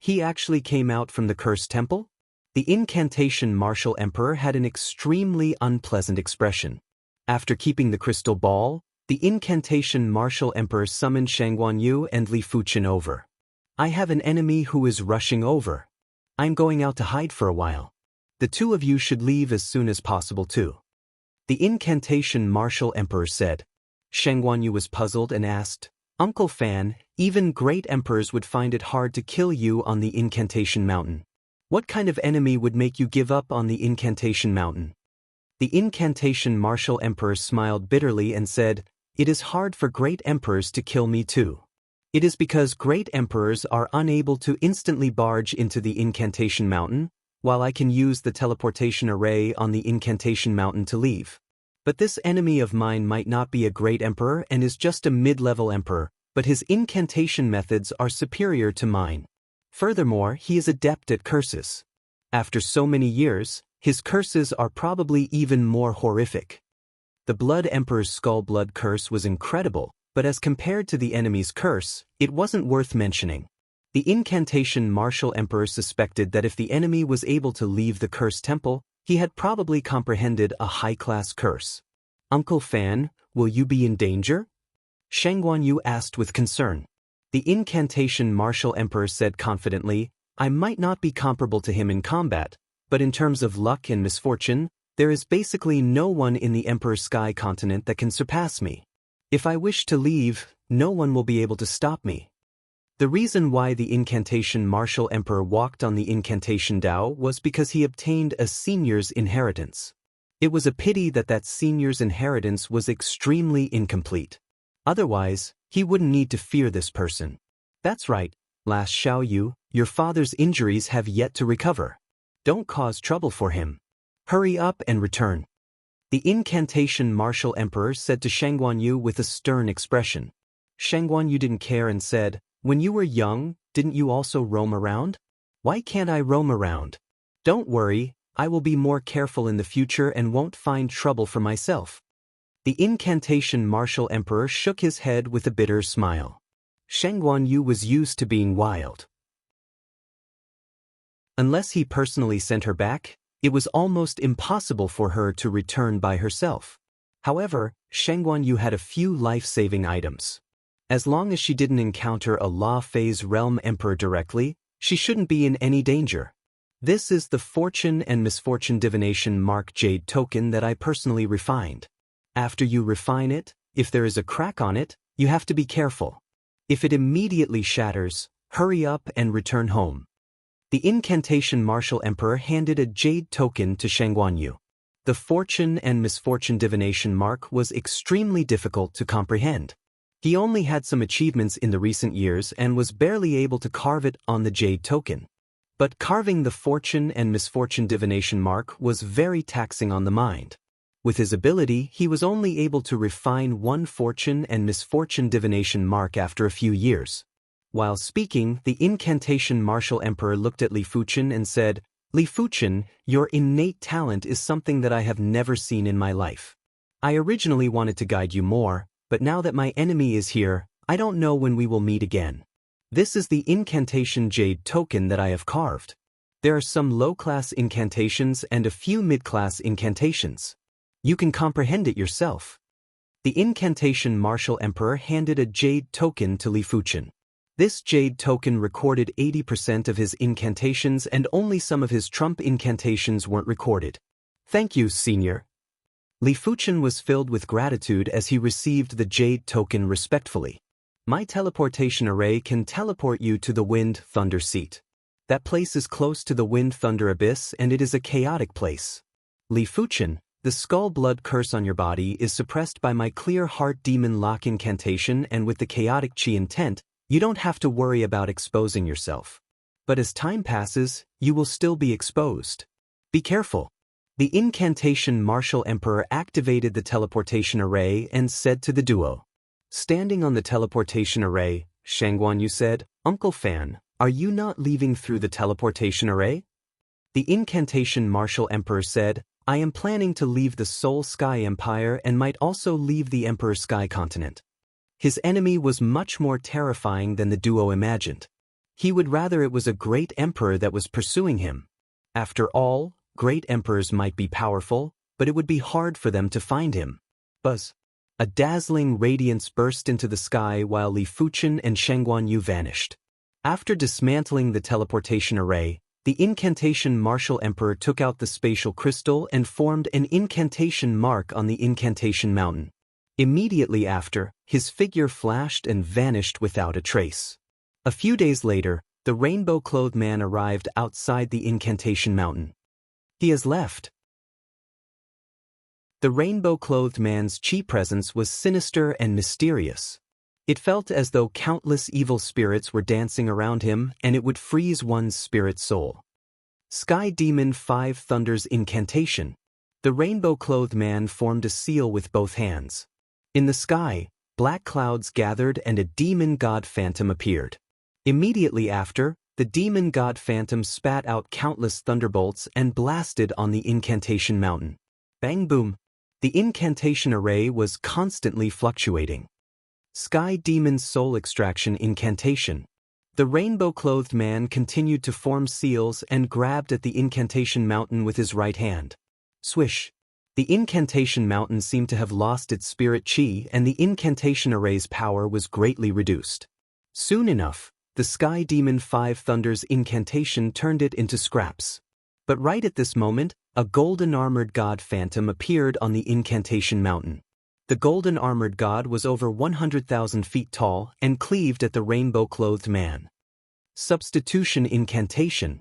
He actually came out from the cursed temple? The incantation Martial Emperor had an extremely unpleasant expression. After keeping the crystal ball, the incantation Martial Emperor summoned Xianxia and Li Fuchen over. I have an enemy who is rushing over. I'm going out to hide for a while. The two of you should leave as soon as possible too. The incantation Martial Emperor said. Xianxia was puzzled and asked, Uncle Fan, even great emperors would find it hard to kill you on the incantation mountain. What kind of enemy would make you give up on the incantation mountain? The incantation Martial Emperor smiled bitterly and said, It is hard for great emperors to kill me too. It is because great emperors are unable to instantly barge into the incantation mountain, while I can use the teleportation array on the incantation mountain to leave. But this enemy of mine might not be a great emperor and is just a mid-level emperor, but his incantation methods are superior to mine. Furthermore, he is adept at curses. After so many years, his curses are probably even more horrific. The Blood Emperor's Skull Blood curse was incredible, but as compared to the enemy's curse, it wasn't worth mentioning. The incantation Martial Emperor suspected that if the enemy was able to leave the cursed temple, he had probably comprehended a high-class curse. Uncle Fan, will you be in danger? Shang Guanyu asked with concern. The incantation Martial Emperor said confidently, I might not be comparable to him in combat, but in terms of luck and misfortune, there is basically no one in the Emperor's Sky continent that can surpass me. If I wish to leave, no one will be able to stop me. The reason why the incantation Martial Emperor walked on the incantation Dao was because he obtained a senior's inheritance. It was a pity that that senior's inheritance was extremely incomplete. Otherwise, he wouldn't need to fear this person. That's right, last Xiaoyu, your father's injuries have yet to recover. Don't cause trouble for him. Hurry up and return. The incantation Martial Emperor said to Shang Guanyu with a stern expression. Shang Guanyu didn't care and said, when you were young, didn't you also roam around? Why can't I roam around? Don't worry, I will be more careful in the future and won't find trouble for myself. The incantation Martial Emperor shook his head with a bitter smile. Shang Guanyu was used to being wild. Unless he personally sent her back, it was almost impossible for her to return by herself. However, Shang Guanyu had a few life-saving items. As long as she didn't encounter a Law Phase Realm Emperor directly, she shouldn't be in any danger. This is the Fortune and Misfortune Divination Mark Jade token that I personally refined. After you refine it, if there is a crack on it, you have to be careful. If it immediately shatters, hurry up and return home. The incantation Martial Emperor handed a jade token to Shang Guanyu. The Fortune and Misfortune Divination Mark was extremely difficult to comprehend. He only had some achievements in the recent years and was barely able to carve it on the jade token. But carving the Fortune and Misfortune Divination Mark was very taxing on the mind. With his ability, he was only able to refine one Fortune and Misfortune Divination Mark after a few years. While speaking, the incantation Martial Emperor looked at Li Fuchen and said, Li Fuchen, your innate talent is something that I have never seen in my life. I originally wanted to guide you more, but now that my enemy is here, I don't know when we will meet again. This is the incantation jade token that I have carved. There are some low-class incantations and a few mid-class incantations. You can comprehend it yourself. The incantation Martial Emperor handed a jade token to Li Fuchen. This jade token recorded 80% of his incantations and only some of his trump incantations weren't recorded. Thank you, Senior. Li Fuchen was filled with gratitude as he received the jade token respectfully. My teleportation array can teleport you to the Wind Thunder Seat. That place is close to the Wind Thunder Abyss and it is a chaotic place. Li Fuchen, the Skull Blood curse on your body is suppressed by my Clear Heart Demon Lock incantation, and with the chaotic chi intent, you don't have to worry about exposing yourself. But as time passes, you will still be exposed. Be careful. The incantation Martial Emperor activated the teleportation array and said to the duo. Standing on the teleportation array, Shang Guanyu said, Uncle Fan, are you not leaving through the teleportation array? The incantation Martial Emperor said, I am planning to leave the Soul Sky Empire and might also leave the Emperor Sky Continent. His enemy was much more terrifying than the duo imagined. He would rather it was a great emperor that was pursuing him. After all, great emperors might be powerful, but it would be hard for them to find him. Buzz. A dazzling radiance burst into the sky while Li Fuchen and Shang Guanyu vanished. After dismantling the teleportation array, the incantation Martial Emperor took out the spatial crystal and formed an incantation mark on the incantation mountain. Immediately after, his figure flashed and vanished without a trace. A few days later, the rainbow-clothed man arrived outside the incantation mountain. He has left. The rainbow-clothed man's chi presence was sinister and mysterious. It felt as though countless evil spirits were dancing around him, and it would freeze one's spirit soul. Sky Demon 5 Thunder's Incantation. The rainbow-clothed man formed a seal with both hands. In the sky, black clouds gathered and a demon god phantom appeared. Immediately after, the demon god phantom spat out countless thunderbolts and blasted on the incantation mountain. Bang boom! The incantation array was constantly fluctuating. Sky Demon's Soul Extraction Incantation. The rainbow-clothed man continued to form seals and grabbed at the incantation mountain with his right hand. Swish! The incantation mountain seemed to have lost its spirit chi and the incantation array's power was greatly reduced. Soon enough, the Sky Demon 5 Thunder's incantation turned it into scraps. But right at this moment, a golden armored god phantom appeared on the incantation mountain. The golden armored god was over 100,000 feet tall and cleaved at the rainbow-clothed man. Substitution Incantation.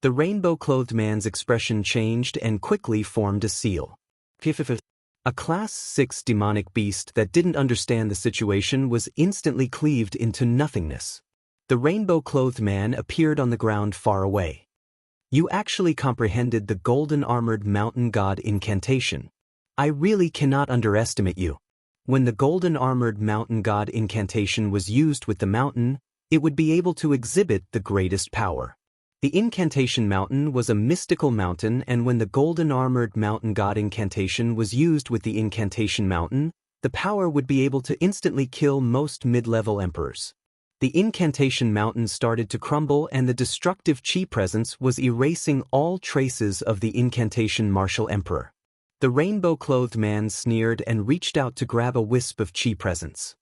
The rainbow-clothed man's expression changed and quickly formed a seal. A Class 6 demonic beast that didn't understand the situation was instantly cleaved into nothingness. The rainbow-clothed man appeared on the ground far away. You actually comprehended the golden armored mountain god incantation. I really cannot underestimate you. When the golden armored mountain god incantation was used with the mountain, it would be able to exhibit the greatest power. The incantation mountain was a mystical mountain, and when the golden armored mountain god incantation was used with the incantation mountain, the power would be able to instantly kill most mid-level emperors. The incantation mountain started to crumble and the destructive chi presence was erasing all traces of the incantation martial emperor. The rainbow-clothed man sneered and reached out to grab a wisp of chi presence.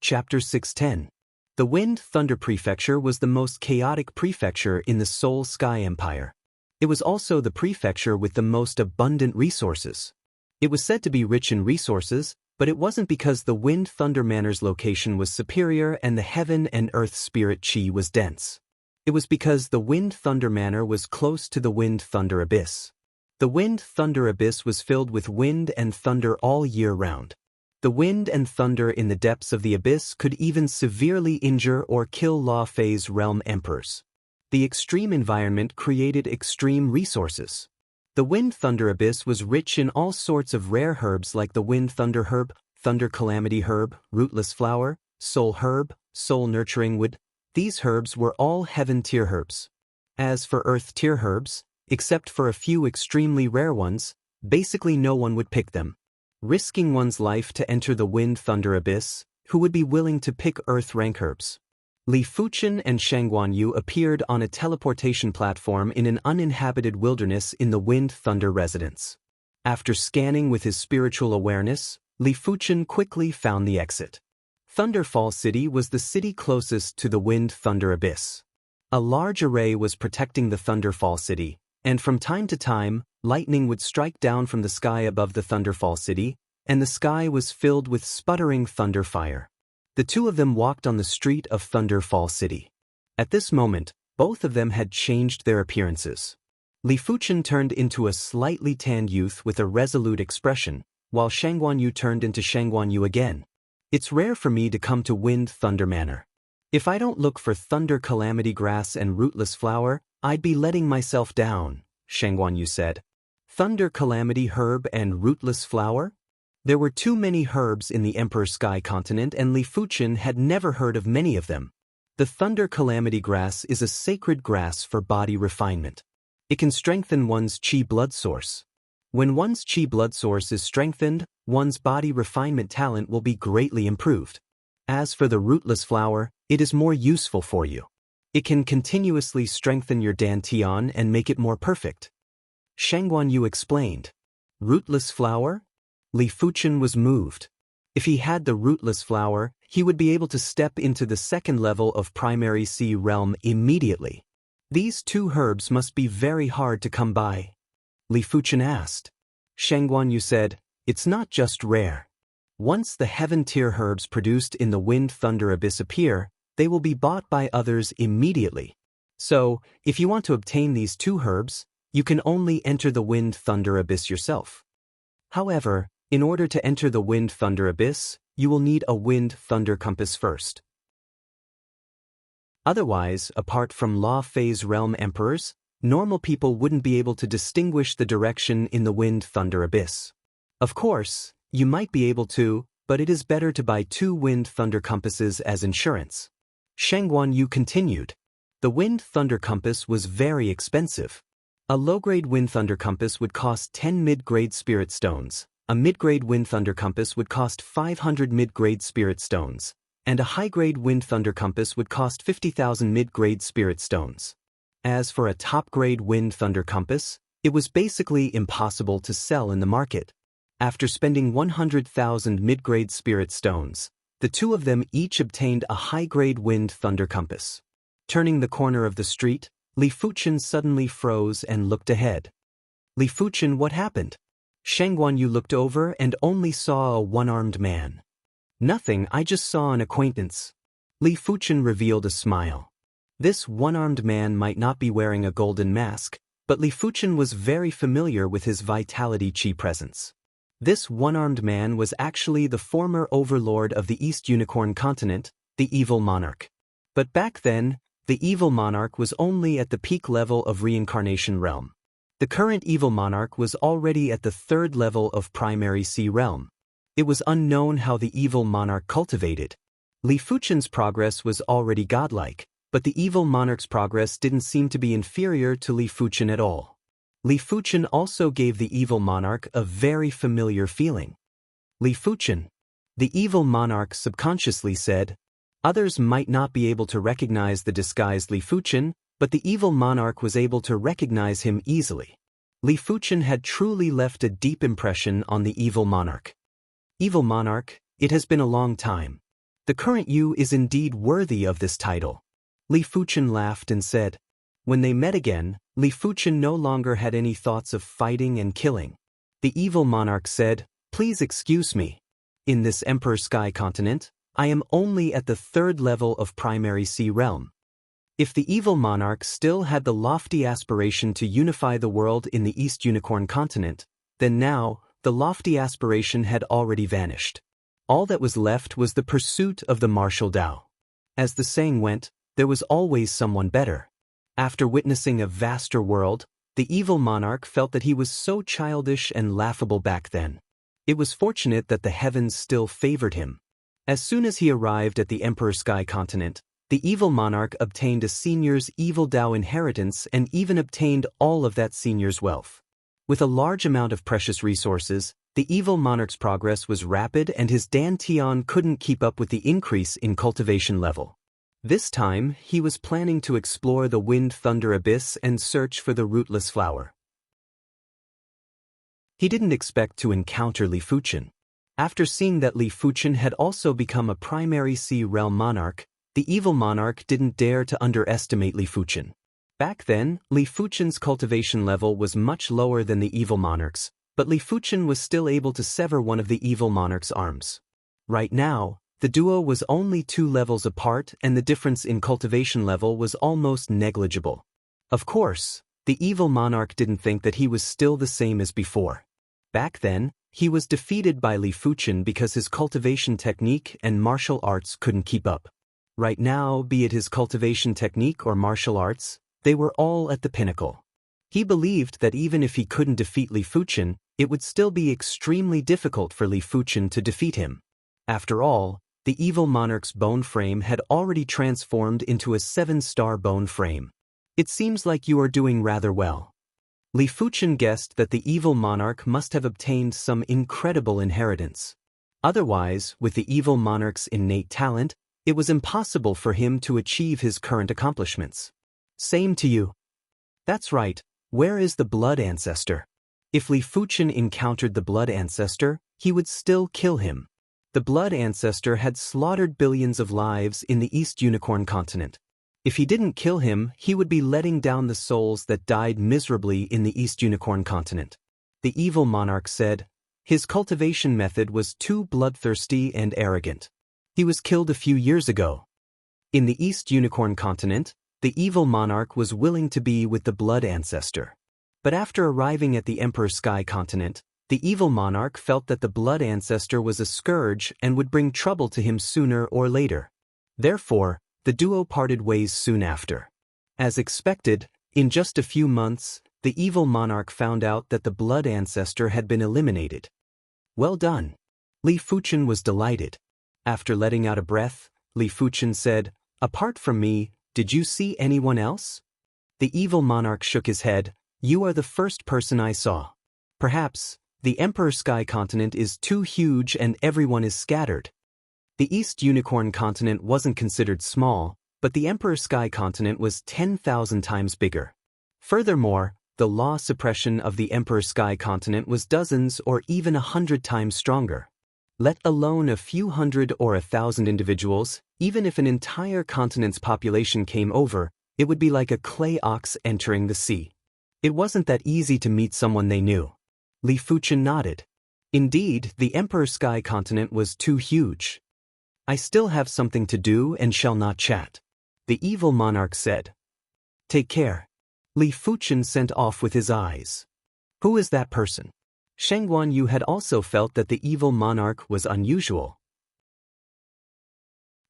Chapter 610. The Wind Thunder Prefecture was the most chaotic prefecture in the Soul Sky Empire. It was also the prefecture with the most abundant resources. It was said to be rich in resources, but it wasn't because the Wind Thunder Manor's location was superior and the heaven and earth spirit chi was dense. It was because the Wind Thunder Manor was close to the Wind Thunder Abyss. The Wind Thunder Abyss was filled with wind and thunder all year round. The wind and thunder in the depths of the abyss could even severely injure or kill Law Phase realm emperors. The extreme environment created extreme resources. The Wind Thunder Abyss was rich in all sorts of rare herbs like the Wind Thunder Herb, Thunder Calamity Herb, Rootless Flower, Soul Herb, Soul Nurturing Wood. These herbs were all heaven tier herbs. As for earth tier herbs, except for a few extremely rare ones, basically no one would pick them. Risking one's life to enter the Wind Thunder Abyss, who would be willing to pick earth rank herbs? Li Fuchen and Shangguanyu appeared on a teleportation platform in an uninhabited wilderness in the Wind Thunder residence. After scanning with his spiritual awareness, Li Fuchen quickly found the exit. Thunderfall City was the city closest to the Wind Thunder Abyss. A large array was protecting the Thunderfall City, and from time to time, lightning would strike down from the sky above the Thunderfall City, and the sky was filled with sputtering thunder fire. The two of them walked on the street of Thunderfall City. At this moment, both of them had changed their appearances. Li Fuchen turned into a slightly tanned youth with a resolute expression, while Shangguanyu turned into Shangguanyu again. It's rare for me to come to Wind Thunder Manor. If I don't look for Thunder Calamity Grass and Rootless Flower, I'd be letting myself down, Shangguanyu said. Thunder Calamity Herb and Rootless Flower? There were too many herbs in the Emperor Sky continent and Li Fuchen had never heard of many of them. The Thunder Calamity Grass is a sacred grass for body refinement. It can strengthen one's chi blood source. When one's chi blood source is strengthened, one's body refinement talent will be greatly improved. As for the Rootless Flower, it is more useful for you. It can continuously strengthen your dantian and make it more perfect. Shangguanyu explained. Rootless Flower? Li Fuchen was moved. If he had the Rootless Flower, he would be able to step into the second level of Primary Sea Realm immediately. These two herbs must be very hard to come by. Li Fuchen asked. Shangguanyu said, it's not just rare. Once the heaven tier herbs produced in the Wind Thunder Abyss appear, they will be bought by others immediately. So, if you want to obtain these two herbs, you can only enter the Wind Thunder Abyss yourself. However, in order to enter the Wind Thunder Abyss, you will need a Wind Thunder Compass first. Otherwise, apart from Law Phase Realm Emperors, normal people wouldn't be able to distinguish the direction in the wind-thunder abyss. Of course, you might be able to, but it is better to buy 2 wind-thunder compasses as insurance. Shang Guanyu continued. The wind-thunder compass was very expensive. A low-grade wind-thunder compass would cost 10 mid-grade spirit stones, a mid-grade wind-thunder compass would cost 500 mid-grade spirit stones, and a high-grade wind-thunder compass would cost 50,000 mid-grade spirit stones. As for a top-grade wind-thunder compass, it was basically impossible to sell in the market. After spending 100,000 mid-grade spirit stones, the two of them each obtained a high-grade wind-thunder compass. Turning the corner of the street, Li Fuchen suddenly froze and looked ahead. Li Fuchen, what happened? Shang Guanyu looked over and only saw a one-armed man. Nothing, I just saw an acquaintance. Li Fuchen revealed a smile. This one-armed man might not be wearing a golden mask, but Li Fuchen was very familiar with his vitality chi presence. This one-armed man was actually the former overlord of the East Unicorn continent, the Evil Monarch. But back then, the Evil Monarch was only at the peak level of Reincarnation realm. The current Evil Monarch was already at the 3rd level of Primary Sea realm. It was unknown how the Evil Monarch cultivated. Li Fuchen's progress was already godlike, but the Evil Monarch's progress didn't seem to be inferior to Li Fuchen at all. Li Fuchen also gave the Evil Monarch a very familiar feeling. Li Fuchen. The Evil Monarch subconsciously said. Others might not be able to recognize the disguised Li Fuchen, but the Evil Monarch was able to recognize him easily. Li Fuchen had truly left a deep impression on the Evil Monarch. Evil Monarch, it has been a long time. The current you is indeed worthy of this title. Li Fuchen laughed and said. When they met again, Li Fuchen no longer had any thoughts of fighting and killing. The Evil Monarch said, please excuse me. In this Emperor Sky continent, I am only at the 3rd level of Primary Sea realm. If the Evil Monarch still had the lofty aspiration to unify the world in the East Unicorn continent, then now, the lofty aspiration had already vanished. All that was left was the pursuit of the martial Dao. As the saying went, there was always someone better. After witnessing a vaster world, the Evil Monarch felt that he was so childish and laughable back then. It was fortunate that the heavens still favored him. As soon as he arrived at the Emperor Sky continent, the Evil Monarch obtained a senior's Evil Dao inheritance and even obtained all of that senior's wealth. With a large amount of precious resources, the Evil Monarch's progress was rapid and his Dantian couldn't keep up with the increase in cultivation level. This time, he was planning to explore the wind-thunder abyss and search for the rootless flower. He didn't expect to encounter Li Fuchen. After seeing that Li Fuchen had also become a Primary Sea realm monarch, the Evil Monarch didn't dare to underestimate Li Fuchen. Back then, Li Fuchen's cultivation level was much lower than the Evil Monarch's, but Li Fuchen was still able to sever one of the Evil Monarch's arms. Right now, the duo was only 2 levels apart and the difference in cultivation level was almost negligible. Of course, the Evil Monarch didn't think that he was still the same as before. Back then, he was defeated by Li Fuchen because his cultivation technique and martial arts couldn't keep up. Right now, be it his cultivation technique or martial arts, they were all at the pinnacle. He believed that even if he couldn't defeat Li Fuchen, it would still be extremely difficult for Li Fuchen to defeat him. After all, the Evil Monarch's bone frame had already transformed into a 7-star bone frame. It seems like you are doing rather well. Li Fuchen guessed that the Evil Monarch must have obtained some incredible inheritance. Otherwise, with the Evil Monarch's innate talent, it was impossible for him to achieve his current accomplishments. Same to you. That's right, where is the Blood Ancestor? If Li Fuchen encountered the Blood Ancestor, he would still kill him. The Blood Ancestor had slaughtered billions of lives in the East Unicorn continent. If he didn't kill him, he would be letting down the souls that died miserably in the East Unicorn continent. The Evil Monarch said, his cultivation method was too bloodthirsty and arrogant. He was killed a few years ago. In the East Unicorn continent, the Evil Monarch was willing to be with the Blood Ancestor. But after arriving at the Emperor Sky continent, the Evil Monarch felt that the Blood Ancestor was a scourge and would bring trouble to him sooner or later. Therefore, The duo parted ways soon after. As expected, in just a few months, the evil monarch found out that the blood ancestor had been eliminated. Well done. Li Fuchen was delighted. After letting out a breath, Li Fuchen said, "Apart from me, did you see anyone else?" The evil monarch shook his head. "You are the first person I saw. Perhaps, the Emperor Sky Continent is too huge and everyone is scattered." The East Unicorn Continent wasn't considered small, but the Emperor Sky Continent was 10,000 times bigger. Furthermore, the law suppression of the Emperor Sky Continent was dozens or even 100 times stronger. Let alone a few hundred or 1,000 individuals, even if an entire continent's population came over, it would be like a clay ox entering the sea. It wasn't that easy to meet someone they knew. Li Fuchen nodded. Indeed, the Emperor Sky Continent was too huge. "I still have something to do and shall not chat," the evil monarch said. "Take care." Li Fuchen sent off with his eyes. Who is that person? Sheng Guanyu had also felt that the evil monarch was unusual.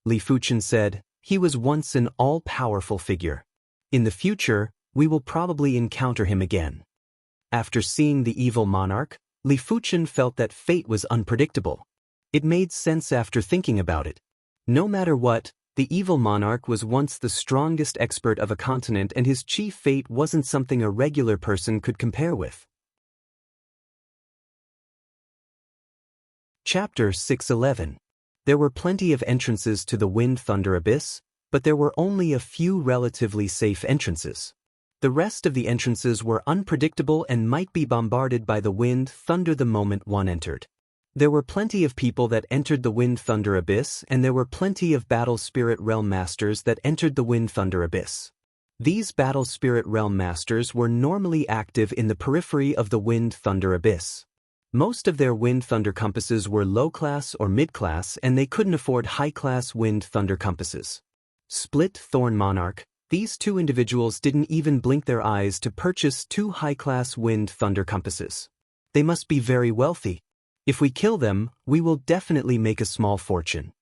Li Fuchen said, "He was once an all-powerful figure. In the future, we will probably encounter him again." After seeing the evil monarch, Li Fuchen felt that fate was unpredictable. It made sense after thinking about it. No matter what, the evil monarch was once the strongest expert of a continent and his chief fate wasn't something a regular person could compare with. Chapter 611. There were plenty of entrances to the Wind Thunder Abyss, but there were only a few relatively safe entrances. The rest of the entrances were unpredictable and might be bombarded by the Wind Thunder the moment one entered. There were plenty of people that entered the Wind Thunder Abyss, and there were plenty of Battle Spirit Realm Masters that entered the Wind Thunder Abyss. These Battle Spirit Realm Masters were normally active in the periphery of the Wind Thunder Abyss. Most of their Wind Thunder compasses were low-class or mid-class, and they couldn't afford high-class Wind Thunder compasses. Split Thorn Monarch, these two individuals didn't even blink their eyes to purchase two high-class Wind Thunder compasses. They must be very wealthy. If we kill them, we will definitely make a small fortune.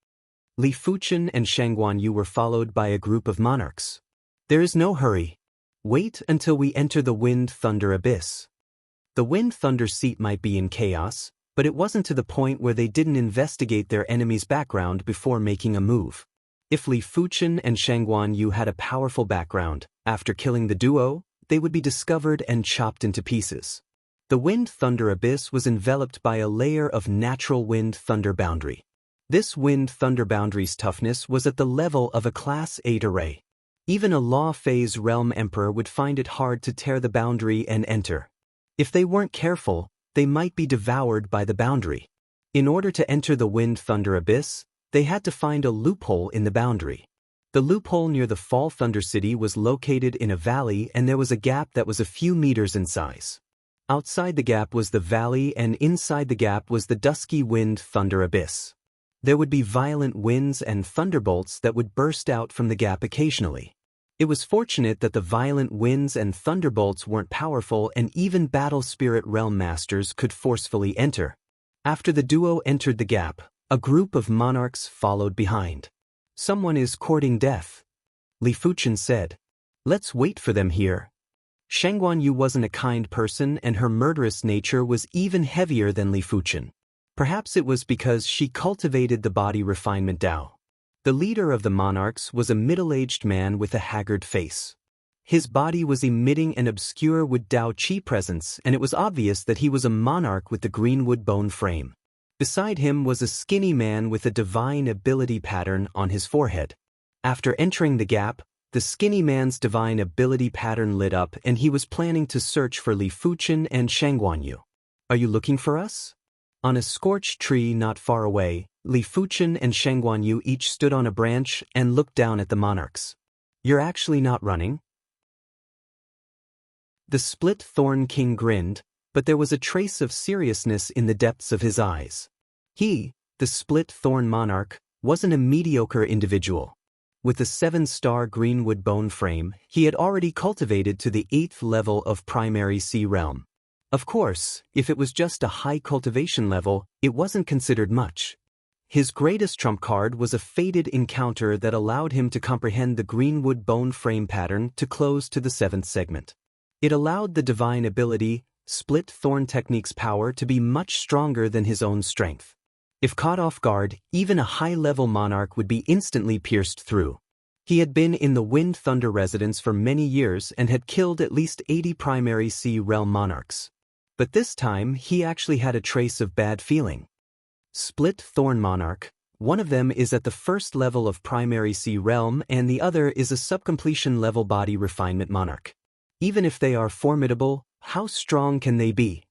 Li Fuchen and Sheng Guanyu were followed by a group of monarchs. There is no hurry. Wait until we enter the Wind Thunder Abyss. The Wind Thunder seat might be in chaos, but it wasn't to the point where they didn't investigate their enemy's background before making a move. If Li Fuchen and Sheng Guanyu had a powerful background, after killing the duo, they would be discovered and chopped into pieces. The Wind Thunder Abyss was enveloped by a layer of natural Wind Thunder boundary. This Wind Thunder boundary's toughness was at the level of a Class 8 array. Even a Law Phase Realm Emperor would find it hard to tear the boundary and enter. If they weren't careful, they might be devoured by the boundary. In order to enter the Wind Thunder Abyss, they had to find a loophole in the boundary. The loophole near the Fall Thunder City was located in a valley, and there was a gap that was a few meters in size. Outside the gap was the valley, and inside the gap was the dusky Wind Thunder Abyss. There would be violent winds and thunderbolts that would burst out from the gap occasionally. It was fortunate that the violent winds and thunderbolts weren't powerful, and even Battle Spirit Realm Masters could forcefully enter. After the duo entered the gap, a group of monarchs followed behind. "Someone is courting death," Li Fuchen said. "Let's wait for them here." Sheng Guanyu wasn't a kind person, and her murderous nature was even heavier than Li Fuchen. Perhaps it was because she cultivated the body refinement Dao. The leader of the monarchs was a middle-aged man with a haggard face. His body was emitting an obscure wood Dao Qi presence, and it was obvious that he was a monarch with the greenwood bone frame. Beside him was a skinny man with a divine ability pattern on his forehead. After entering the gap, the skinny man's divine ability pattern lit up, and he was planning to search for Li Fuchen and Sheng Guanyu. "Are you looking for us?" On a scorched tree not far away, Li Fuchen and Sheng Guanyu each stood on a branch and looked down at the monarchs. "You're actually not running?" The Split Thorn King grinned, but there was a trace of seriousness in the depths of his eyes. He, the Split Thorn Monarch, wasn't a mediocre individual. With a 7-star greenwood bone frame, he had already cultivated to the 8th level of Primary Sea Realm. Of course, if it was just a high cultivation level, it wasn't considered much. his greatest trump card was a fated encounter that allowed him to comprehend the greenwood bone frame pattern to close to the 7th segment. It allowed the divine ability, Split Thorn Technique's power to be much stronger than his own strength. If caught off guard, even a high-level monarch would be instantly pierced through. He had been in the Wind Thunder residence for many years and had killed at least 80 primary sea realm monarchs. But this time, he actually had a trace of bad feeling. Split Thorn Monarch, one of them is at the first level of primary sea realm and the other is a subcompletion level body refinement monarch. Even if they are formidable, how strong can they be?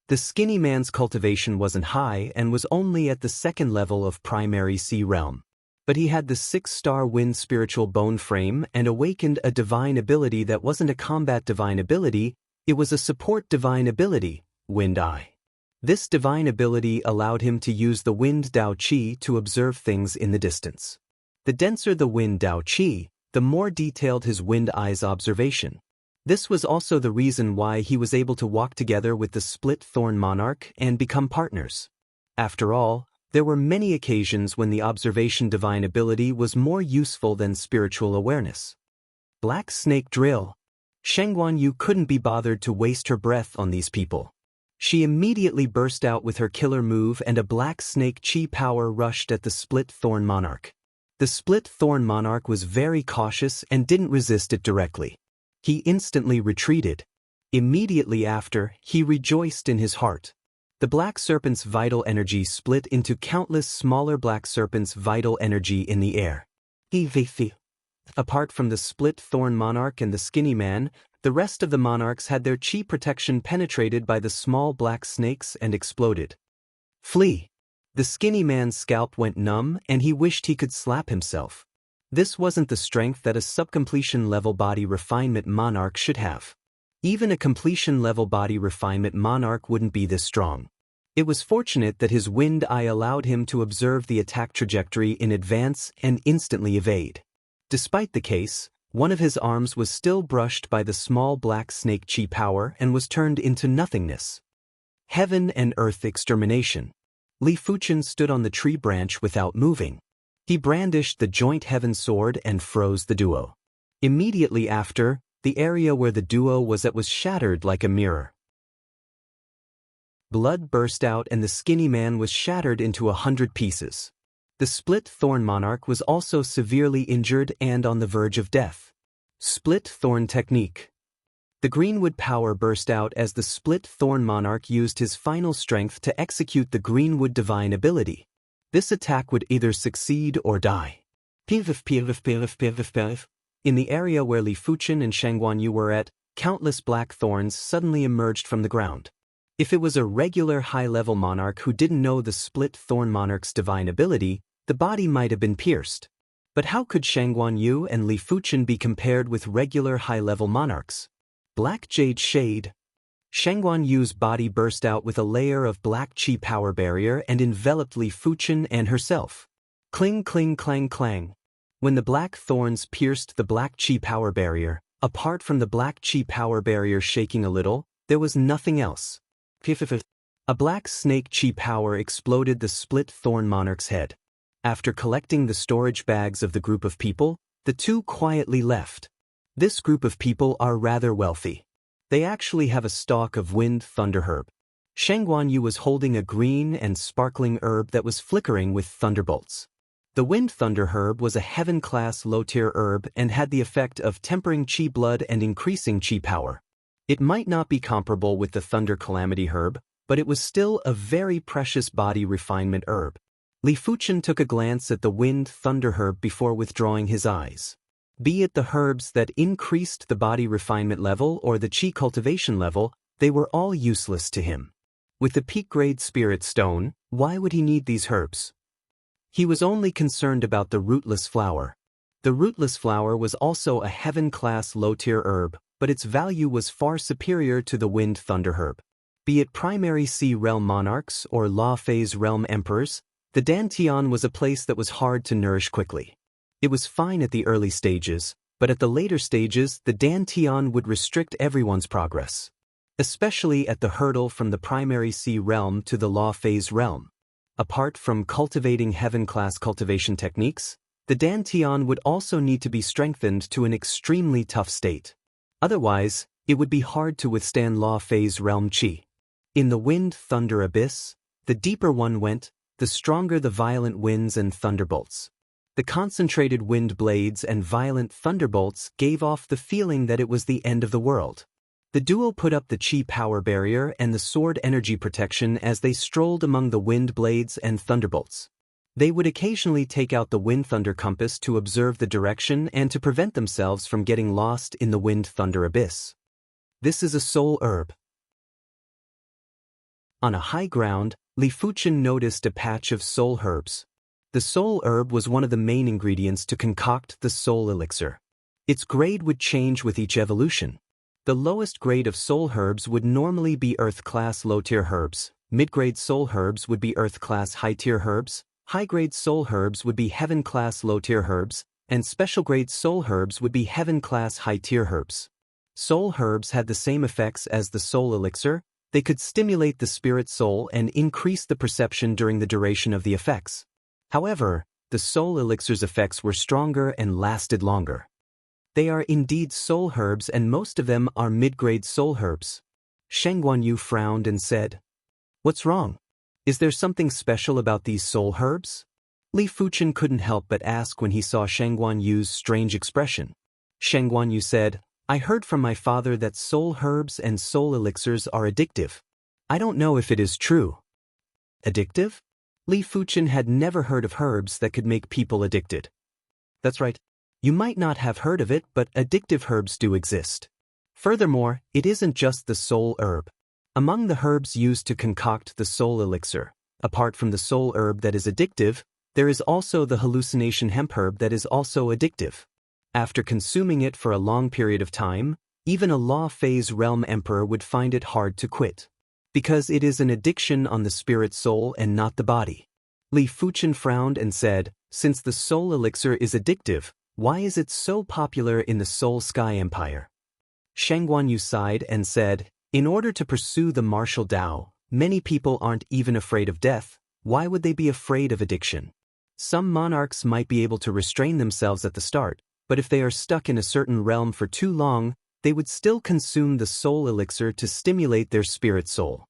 The skinny man's cultivation wasn't high and was only at the 2nd level of primary sea realm. But he had the 6-star wind spiritual bone frame and awakened a divine ability that wasn't a combat divine ability, it was a support divine ability, Wind Eye. This divine ability allowed him to use the Wind Dao Qi to observe things in the distance. The denser the Wind Dao Qi, the more detailed his Wind Eye's observation. This was also the reason why he was able to walk together with the Split Thorn Monarch and become partners. After all, there were many occasions when the observation divine ability was more useful than spiritual awareness. Black Snake Drill. Shengguan Yu couldn't be bothered to waste her breath on these people. She immediately burst out with her killer move and a Black Snake Chi power rushed at the Split Thorn Monarch. The Split Thorn Monarch was very cautious and didn't resist it directly. He instantly retreated. Immediately after, he rejoiced in his heart. The black serpent's vital energy split into countless smaller black serpents' vital energy in the air. Apart from the Split Thorn Monarch and the skinny man, the rest of the monarchs had their chi protection penetrated by the small black snakes and exploded. Flee! The skinny man's scalp went numb and he wished he could slap himself. This wasn't the strength that a subcompletion level body refinement monarch should have. Even a completion level body refinement monarch wouldn't be this strong. It was fortunate that his Wind Eye allowed him to observe the attack trajectory in advance and instantly evade. Despite the case, one of his arms was still brushed by the small black snake chi power and was turned into nothingness. Heaven and Earth Extermination. Li Fuchen stood on the tree branch without moving. He brandished the joint heaven sword and froze the duo. Immediately after, the area where the duo was at was shattered like a mirror. Blood burst out and the skinny man was shattered into 100 pieces. The Split Thorn Monarch was also severely injured and on the verge of death. Split Thorn Technique. The Greenwood power burst out as the Split Thorn Monarch used his final strength to execute the Greenwood divine ability. This attack would either succeed or die. In the area where Li Fuchen and Shengguan Yu were at, countless black thorns suddenly emerged from the ground. If it was a regular high-level monarch who didn't know the Split Thorn Monarch's divine ability, the body might have been pierced. But how could Shengguan Yu and Li Fuchen be compared with regular high-level monarchs? Black Jade Shade. Shengguan Yu's body burst out with a layer of black chi power barrier and enveloped Li Fuchen and herself. Cling cling clang clang. When the black thorns pierced the black chi power barrier, apart from the black chi power barrier shaking a little, there was nothing else. A black snake chi power exploded the Split Thorn Monarch's head. After collecting the storage bags of the group of people, the two quietly left. This group of people are rather wealthy. They actually have a stalk of wind thunder herb. Shengguan Yu was holding a green and sparkling herb that was flickering with thunderbolts. The wind thunder herb was a heaven-class low-tier herb and had the effect of tempering chi blood and increasing chi power. It might not be comparable with the thunder calamity herb, but it was still a very precious body refinement herb. Li Fuchen took a glance at the wind thunder herb before withdrawing his eyes. Be it the herbs that increased the body refinement level or the chi cultivation level, they were all useless to him. With the peak-grade spirit stone, why would he need these herbs? He was only concerned about the rootless flower. The rootless flower was also a heaven-class low-tier herb, but its value was far superior to the wind thunder herb. Be it primary sea realm monarchs or law phase realm emperors, the Dantian was a place that was hard to nourish quickly. It was fine at the early stages, but at the later stages the Dantian would restrict everyone's progress. Especially at the hurdle from the primary sea realm to the law phase realm. Apart from cultivating heaven-class cultivation techniques, the dantian would also need to be strengthened to an extremely tough state. Otherwise, it would be hard to withstand law phase realm qi. In the wind-thunder abyss, the deeper one went, the stronger the violent winds and thunderbolts. The concentrated wind blades and violent thunderbolts gave off the feeling that it was the end of the world. The duo put up the chi power barrier and the sword energy protection as they strolled among the wind blades and thunderbolts. They would occasionally take out the wind-thunder compass to observe the direction and to prevent themselves from getting lost in the wind-thunder abyss. This is a soul herb. On a high ground, Li Fuchen noticed a patch of soul herbs. The soul herb was one of the main ingredients to concoct the soul elixir. Its grade would change with each evolution. The lowest grade of soul herbs would normally be Earth-class low-tier herbs, mid-grade soul herbs would be Earth-class high-tier herbs, high-grade soul herbs would be heaven-class low-tier herbs, and special-grade soul herbs would be heaven-class high-tier herbs. Soul herbs had the same effects as the soul elixir. They could stimulate the spirit soul and increase the perception during the duration of the effects. However, the soul elixir's effects were stronger and lasted longer. They are indeed soul herbs and most of them are mid-grade soul herbs. Sheng Guanyu frowned and said, "What's wrong? Is there something special about these soul herbs?" Li Fuchen couldn't help but ask when he saw Sheng Guanyu's strange expression. Sheng Guanyu said, "I heard from my father that soul herbs and soul elixirs are addictive. I don't know if it is true." Addictive? Li Fuchen had never heard of herbs that could make people addicted. That's right. You might not have heard of it, but addictive herbs do exist. Furthermore, it isn't just the soul herb. Among the herbs used to concoct the soul elixir, apart from the soul herb that is addictive, there is also the hallucination hemp herb that is also addictive. After consuming it for a long period of time, even a law phase realm emperor would find it hard to quit. Because it is an addiction on the spirit soul and not the body. Li Fuchen frowned and said, "Since the soul elixir is addictive, why is it so popular in the Soul Sky Empire?" Sheng Guanyu sighed and said, "In order to pursue the martial Tao, many people aren't even afraid of death. Why would they be afraid of addiction? Some monarchs might be able to restrain themselves at the start, but if they are stuck in a certain realm for too long, they would still consume the soul elixir to stimulate their spirit soul."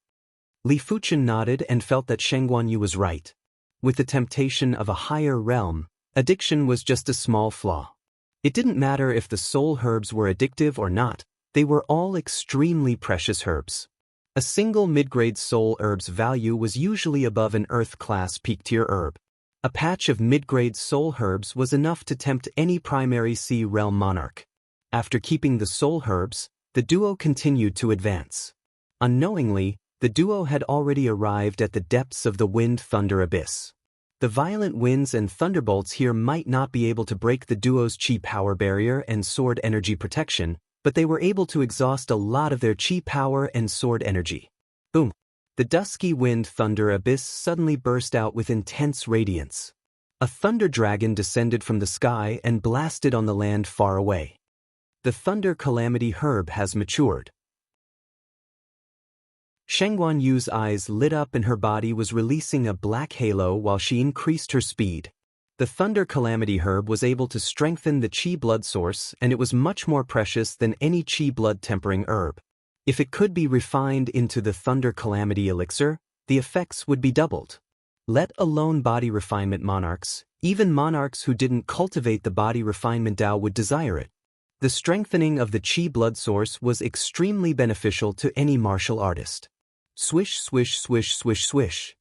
Li Fuchen nodded and felt that Sheng Guanyu was right. With the temptation of a higher realm, addiction was just a small flaw. It didn't matter if the soul herbs were addictive or not, they were all extremely precious herbs. A single mid-grade soul herb's value was usually above an Earth-class peak-tier herb. A patch of mid-grade soul herbs was enough to tempt any primary sea realm monarch. After keeping the soul herbs, the duo continued to advance. Unknowingly, the duo had already arrived at the depths of the wind-thunder abyss. The violent winds and thunderbolts here might not be able to break the duo's chi power barrier and sword energy protection, but they were able to exhaust a lot of their chi power and sword energy. Boom! The dusky wind-thunder abyss suddenly burst out with intense radiance. A thunder dragon descended from the sky and blasted on the land far away. The thunder calamity herb has matured. Sheng Guanyu's eyes lit up and her body was releasing a black halo while she increased her speed. The thunder calamity herb was able to strengthen the chi blood source and it was much more precious than any chi blood tempering herb. If it could be refined into the thunder calamity elixir, the effects would be doubled. Let alone body refinement monarchs, even monarchs who didn't cultivate the body refinement Tao would desire it. The strengthening of the chi blood source was extremely beneficial to any martial artist. Swish, swish, swish, swish, swish.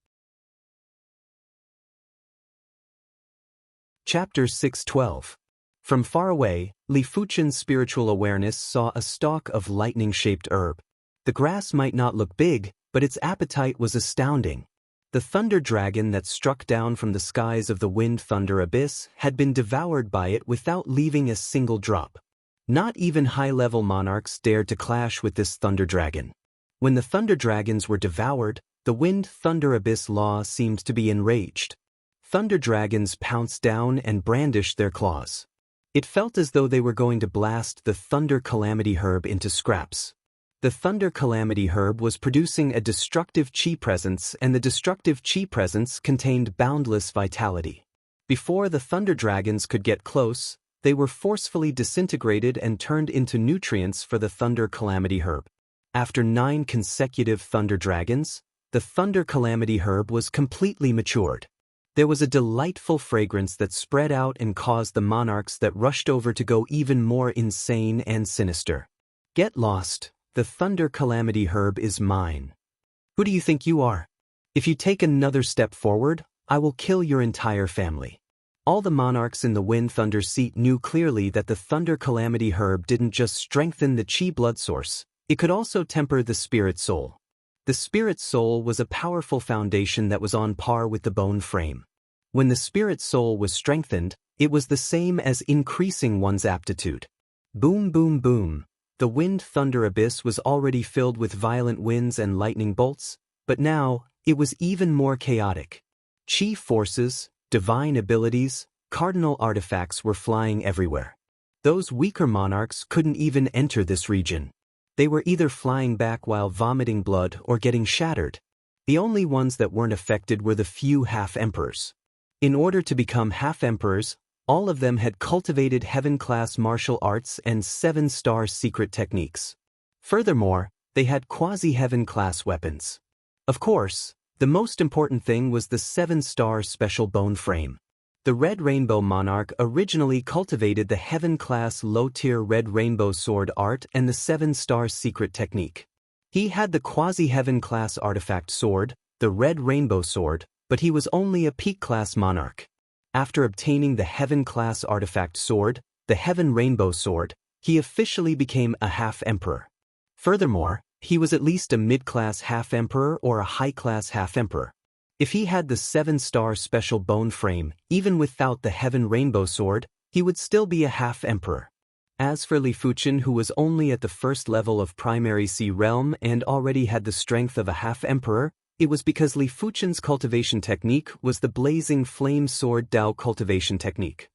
Chapter 612. From far away, Li Fuchen's spiritual awareness saw a stalk of lightning-shaped herb. The grass might not look big, but its appetite was astounding. The thunder dragon that struck down from the skies of the wind-thunder abyss had been devoured by it without leaving a single drop. Not even high-level monarchs dared to clash with this thunder dragon. When the thunder dragons were devoured, the wind-thunder abyss law seemed to be enraged. Thunder dragons pounced down and brandished their claws. It felt as though they were going to blast the thunder calamity herb into scraps. The Thunder Calamity herb was producing a destructive chi presence, and the destructive chi presence contained boundless vitality. Before the Thunder Dragons could get close, they were forcefully disintegrated and turned into nutrients for the Thunder Calamity herb. After 9 consecutive Thunder Dragons, the Thunder Calamity herb was completely matured. There was a delightful fragrance that spread out and caused the monarchs that rushed over to go even more insane and sinister. Get lost, the Thunder Calamity herb is mine. Who do you think you are? If you take another step forward, I will kill your entire family. All the monarchs in the Wind Thunder seat knew clearly that the Thunder Calamity herb didn't just strengthen the chi blood source, it could also temper the spirit soul. The spirit soul was a powerful foundation that was on par with the bone frame. When the spirit soul was strengthened, it was the same as increasing one's aptitude. Boom, boom, boom. The Wind Thunder abyss was already filled with violent winds and lightning bolts, but now, it was even more chaotic. Chi forces, divine abilities, cardinal artifacts were flying everywhere. Those weaker monarchs couldn't even enter this region. They were either flying back while vomiting blood or getting shattered. The only ones that weren't affected were the few half-emperors. In order to become half-emperors, all of them had cultivated heaven-class martial arts and 7-star secret techniques. Furthermore, they had quasi-heaven-class weapons. Of course, the most important thing was the 7-star special bone frame. The Red Rainbow Monarch originally cultivated the heaven-class low-tier Red Rainbow Sword art and the 7-star secret technique. He had the quasi-heaven-class artifact sword, the Red Rainbow Sword, but he was only a peak-class monarch. After obtaining the heaven-class artifact sword, the Heaven Rainbow Sword, he officially became a half-emperor. Furthermore, he was at least a mid-class half-emperor or a high-class half-emperor. If he had the 7-star special bone frame, even without the Heaven Rainbow Sword, he would still be a half-emperor. As for Li Fuchen, who was only at the first level of Primary Sea Realm and already had the strength of a half-emperor, it was because Li Fuchen's cultivation technique was the Blazing Flame Sword Dao cultivation technique.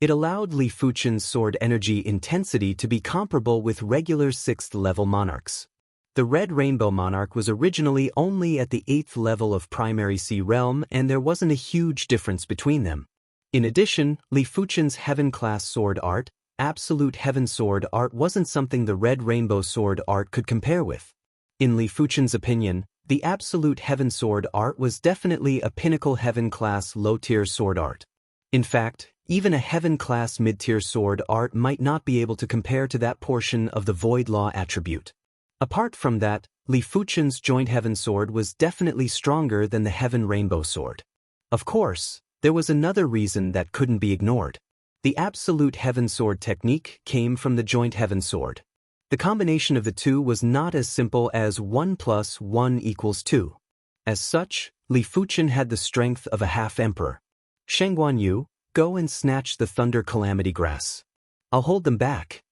It allowed Li Fuchen's sword energy intensity to be comparable with regular 6th-level monarchs. The Red Rainbow Monarch was originally only at the 8th level of Primary Sea Realm, and there wasn't a huge difference between them. In addition, Li Fuchen's Heaven-class sword art, Absolute Heaven Sword art, wasn't something the Red Rainbow Sword art could compare with. In Li Fuchen's opinion, the Absolute Heaven Sword art was definitely a pinnacle Heaven-class low-tier sword art. In fact, even a Heaven-class mid-tier sword art might not be able to compare to that portion of the Void Law attribute. Apart from that, Li Fuchen's Joint Heaven Sword was definitely stronger than the Heaven Rainbow Sword. Of course, there was another reason that couldn't be ignored. The Absolute Heaven Sword technique came from the Joint Heaven Sword. The combination of the two was not as simple as 1 + 1 = 2. As such, Li Fuchen had the strength of a half-emperor. Shangguan, go and snatch the Thunder Calamity grass. I'll hold them back.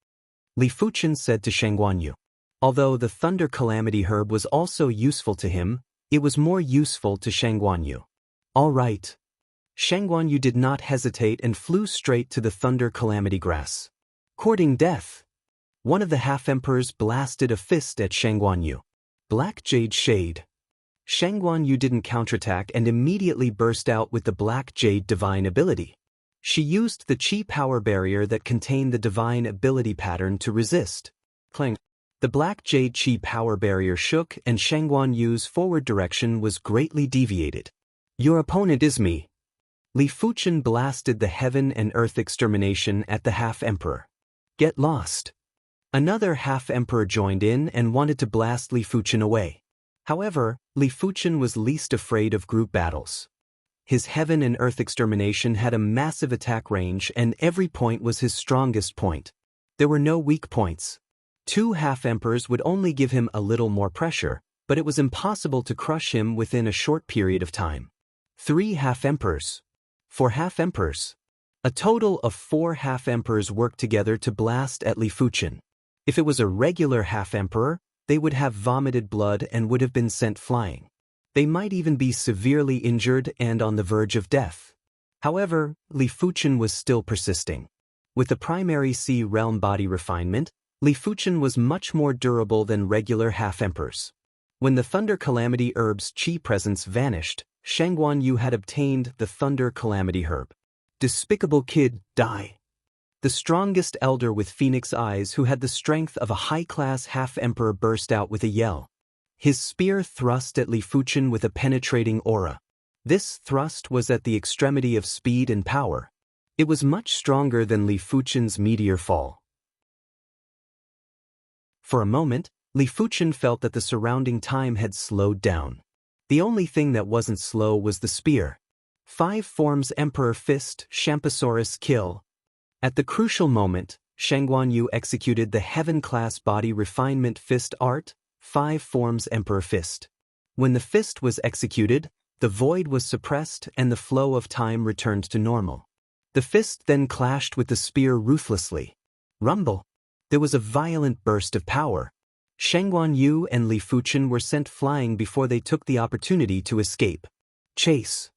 Li Fuchen said to Shangguan. Although the Thunder Calamity herb was also useful to him, it was more useful to Shangguan. All right. Shangguan did not hesitate and flew straight to the Thunder Calamity grass. Courting death. One of the half-emperors blasted a fist at Shangguan. Black Jade Shade. Shangguan didn't counterattack and immediately burst out with the Black Jade divine ability. She used the Chi power barrier that contained the divine ability pattern to resist. Clang. The Black Jade Chi power barrier shook and Shangguan forward direction was greatly deviated. Your opponent is me. Li Fuchen blasted the Heaven and Earth extermination at the half-emperor. Get lost. Another half-emperor joined in and wanted to blast Li Fuchen away. However, Li Fuchen was least afraid of group battles. His Heaven and Earth extermination had a massive attack range and every point was his strongest point. There were no weak points. 2 half-emperors would only give him a little more pressure, but it was impossible to crush him within a short period of time. 3 half-emperors. 4 half-emperors. A total of 4 half-emperors worked together to blast at Li Fuchen. If it was a regular half-emperor, they would have vomited blood and would have been sent flying. They might even be severely injured and on the verge of death. However, Li Fuchen was still persisting. With the Primary Sea Realm body refinement, Li Fuchen was much more durable than regular half-emperors. When the Thunder Calamity Herb's chi presence vanished, Shangguan Yu had obtained the Thunder Calamity Herb. Despicable kid, die. The strongest elder with phoenix eyes who had the strength of a high-class half-emperor burst out with a yell. His spear thrust at Li Fuchen with a penetrating aura. This thrust was at the extremity of speed and power. It was much stronger than Li Fuchen's meteor fall. For a moment, Li Fuchen felt that the surrounding time had slowed down. The only thing that wasn't slow was the spear. 5 forms Emperor Fist, Shampasaurus Kill. At the crucial moment, Shangguan Yu executed the Heaven-class Body Refinement Fist Art, 5 forms Emperor Fist. When the fist was executed, the void was suppressed and the flow of time returned to normal. The fist then clashed with the spear ruthlessly. Rumble! There was a violent burst of power. Shangguan Yu and Li Fuchen were sent flying before they took the opportunity to escape. Chase!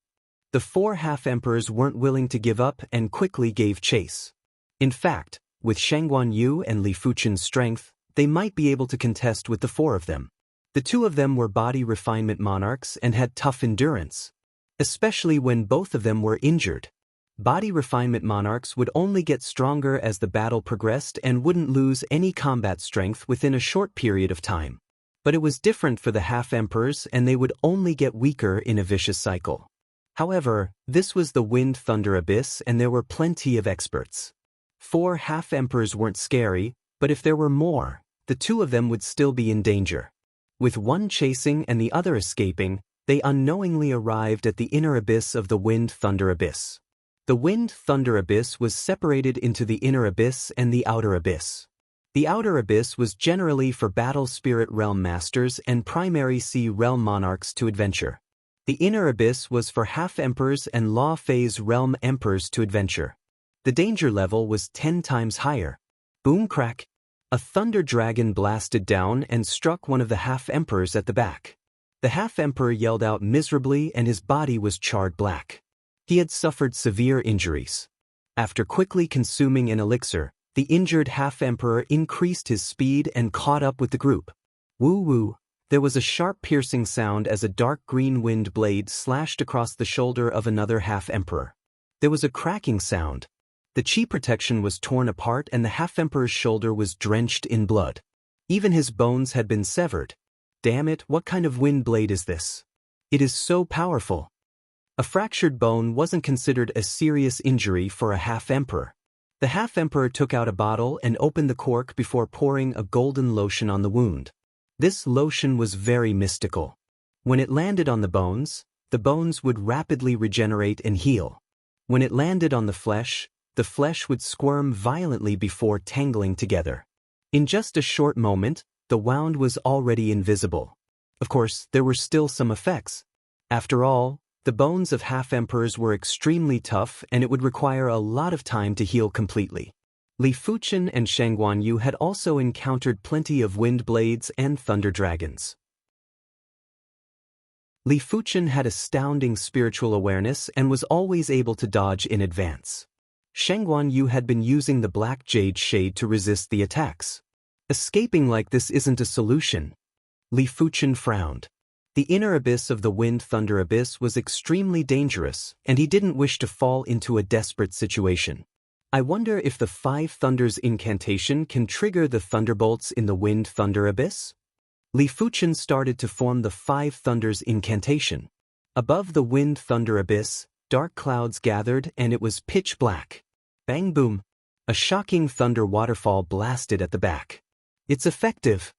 The 4 half-emperors weren't willing to give up and quickly gave chase. In fact, with Shangguan Yu and Li Fuchen's strength, they might be able to contest with the 4 of them. The 2 of them were body refinement monarchs and had tough endurance. Especially when both of them were injured. Body refinement monarchs would only get stronger as the battle progressed and wouldn't lose any combat strength within a short period of time. But it was different for the half-emperors and they would only get weaker in a vicious cycle. However, this was the Wind Thunder Abyss and there were plenty of experts. 4 half-emperors weren't scary, but if there were more, the 2 of them would still be in danger. With one chasing and the other escaping, they unknowingly arrived at the inner abyss of the Wind Thunder Abyss. The Wind Thunder Abyss was separated into the Inner Abyss and the Outer Abyss. The Outer Abyss was generally for Battle Spirit Realm Masters and Primary Sea Realm Monarchs to adventure. The Inner Abyss was for Half-Emperors and Law Phase Realm Emperors to adventure. The danger level was 10 times higher. Boom crack! A thunder dragon blasted down and struck one of the half-emperors at the back. The half-emperor yelled out miserably and his body was charred black. He had suffered severe injuries. After quickly consuming an elixir, the injured half-emperor increased his speed and caught up with the group. Woo-woo! There was a sharp piercing sound as a dark green wind blade slashed across the shoulder of another half-emperor. There was a cracking sound. The chi protection was torn apart and the half-emperor's shoulder was drenched in blood. Even his bones had been severed. Damn it, what kind of wind blade is this? It is so powerful. A fractured bone wasn't considered a serious injury for a half-emperor. The half-emperor took out a bottle and opened the cork before pouring a golden lotion on the wound. This lotion was very mystical. When it landed on the bones would rapidly regenerate and heal. When it landed on the flesh would squirm violently before tangling together. In just a short moment, the wound was already invisible. Of course, there were still some effects. After all, the bones of half-emperors were extremely tough and it would require a lot of time to heal completely. Li Fuchen and Shangguan Yu had also encountered plenty of wind blades and thunder dragons. Li Fuchen had astounding spiritual awareness and was always able to dodge in advance. Shangguan Yu had been using the black jade shade to resist the attacks. Escaping like this isn't a solution. Li Fuchen frowned. The inner abyss of the Wind Thunder Abyss was extremely dangerous, and he didn't wish to fall into a desperate situation. I wonder if the 5 Thunders incantation can trigger the thunderbolts in the Wind Thunder Abyss? Li Fuchen started to form the 5 Thunders incantation. Above the Wind Thunder Abyss, dark clouds gathered and it was pitch black. Bang boom! A shocking thunder waterfall blasted at the back. It's effective!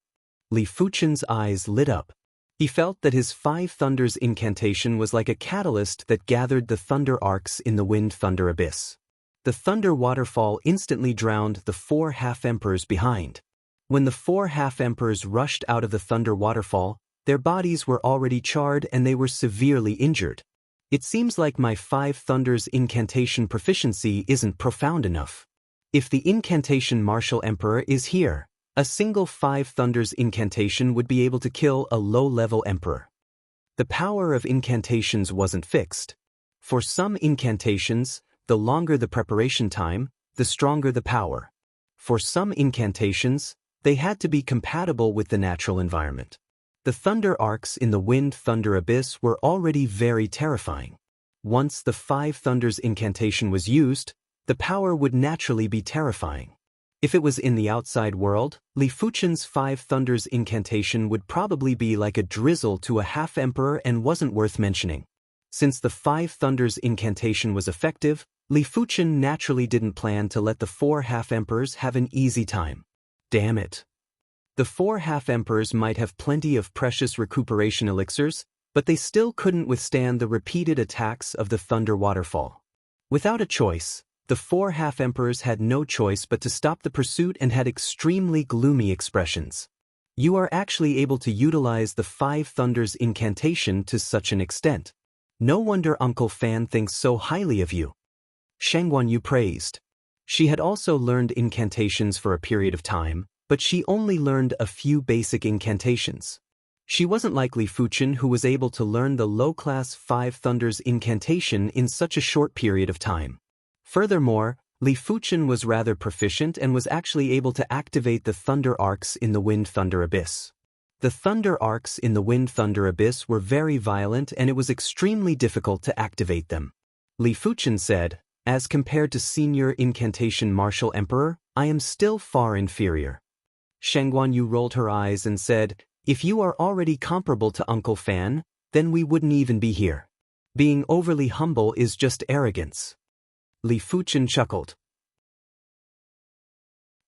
Li Fuchen's eyes lit up. He felt that his 5 Thunders incantation was like a catalyst that gathered the thunder arcs in the Wind Thunder Abyss. The thunder waterfall instantly drowned the 4 half-emperors behind. When the 4 half-emperors rushed out of the thunder waterfall, their bodies were already charred and they were severely injured. It seems like my 5 Thunders incantation proficiency isn't profound enough. If the incantation Martial Emperor is here, a single 5 Thunders incantation would be able to kill a low-level emperor. The power of incantations wasn't fixed. For some incantations, the longer the preparation time, the stronger the power. For some incantations, they had to be compatible with the natural environment. The thunder arcs in the Wind Thunder Abyss were already very terrifying. Once the Five Thunders incantation was used, the power would naturally be terrifying. If it was in the outside world, Li Fuchen's Five Thunders incantation would probably be like a drizzle to a half-emperor and wasn't worth mentioning. Since the Five Thunders incantation was effective, Li Fuchen naturally didn't plan to let the four half-emperors have an easy time. Damn it. The four half-emperors might have plenty of precious recuperation elixirs, but they still couldn't withstand the repeated attacks of the Thunder Waterfall. Without a choice, the four half-emperors had no choice but to stop the pursuit and had extremely gloomy expressions. You are actually able to utilize the Five Thunders incantation to such an extent. No wonder Uncle Fan thinks so highly of you. Shang Guanyu praised. She had also learned incantations for a period of time, but she only learned a few basic incantations. She wasn't like Li Fuchen, who was able to learn the low-class Five Thunders incantation in such a short period of time. Furthermore, Li Fuchen was rather proficient and was actually able to activate the thunder arcs in the Wind Thunder Abyss. The thunder arcs in the Wind Thunder Abyss were very violent and it was extremely difficult to activate them. Li Fuchen said, "As compared to Senior Incantation Martial Emperor, I am still far inferior." Shang Guanyu rolled her eyes and said, "If you are already comparable to Uncle Fan, then we wouldn't even be here. Being overly humble is just arrogance." Li Fuchen chuckled.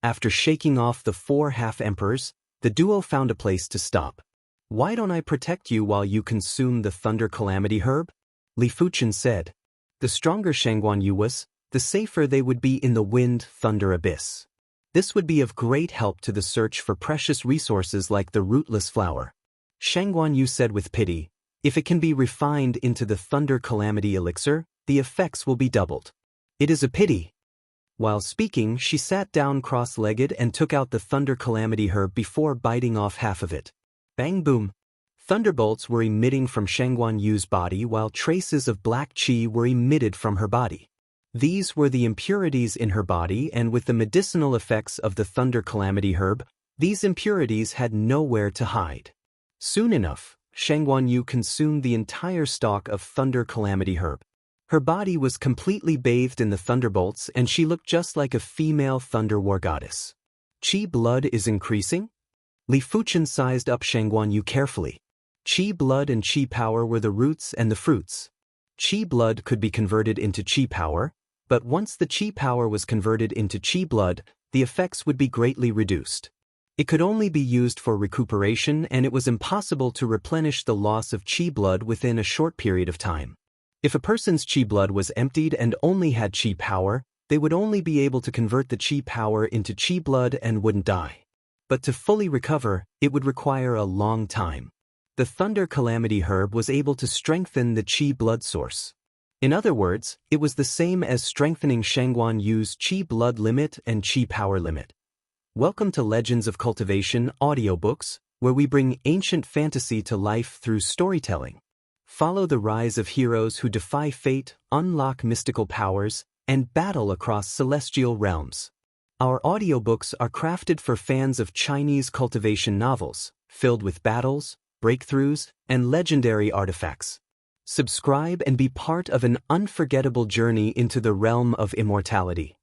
After shaking off the four half-emperors, the duo found a place to stop. "Why don't I protect you while you consume the Thunder Calamity Herb?" Li Fuchen said. The stronger Shang Guanyu was, the safer they would be in the Wind Thunder Abyss. This would be of great help to the search for precious resources like the rootless flower. Shang Guanyu said with pity, "If it can be refined into the Thunder Calamity Elixir, the effects will be doubled. It is a pity." While speaking, she sat down cross-legged and took out the Thunder Calamity Herb before biting off half of it. Bang boom! Thunderbolts were emitting from Shang Guanyu's body while traces of black qi were emitted from her body. These were the impurities in her body, and with the medicinal effects of the Thunder Calamity Herb, these impurities had nowhere to hide. Soon enough, Shang Guanyu consumed the entire stalk of Thunder Calamity Herb. Her body was completely bathed in the thunderbolts and she looked just like a female thunder war goddess. Qi blood is increasing? Li Fuchen sized up Shang Guanyu carefully. Qi blood and qi power were the roots and the fruits. Qi blood could be converted into qi power, but once the qi power was converted into qi blood, the effects would be greatly reduced. It could only be used for recuperation and it was impossible to replenish the loss of qi blood within a short period of time. If a person's qi blood was emptied and only had qi power, they would only be able to convert the qi power into qi blood and wouldn't die. But to fully recover, it would require a long time. The Thunder Calamity Herb was able to strengthen the qi blood source. In other words, it was the same as strengthening Shang Guanyu's qi blood limit and qi power limit. Welcome to Legends of Cultivation audiobooks, where we bring ancient fantasy to life through storytelling. Follow the rise of heroes who defy fate, unlock mystical powers, and battle across celestial realms. Our audiobooks are crafted for fans of Chinese cultivation novels, filled with battles, breakthroughs, and legendary artifacts. Subscribe and be part of an unforgettable journey into the realm of immortality.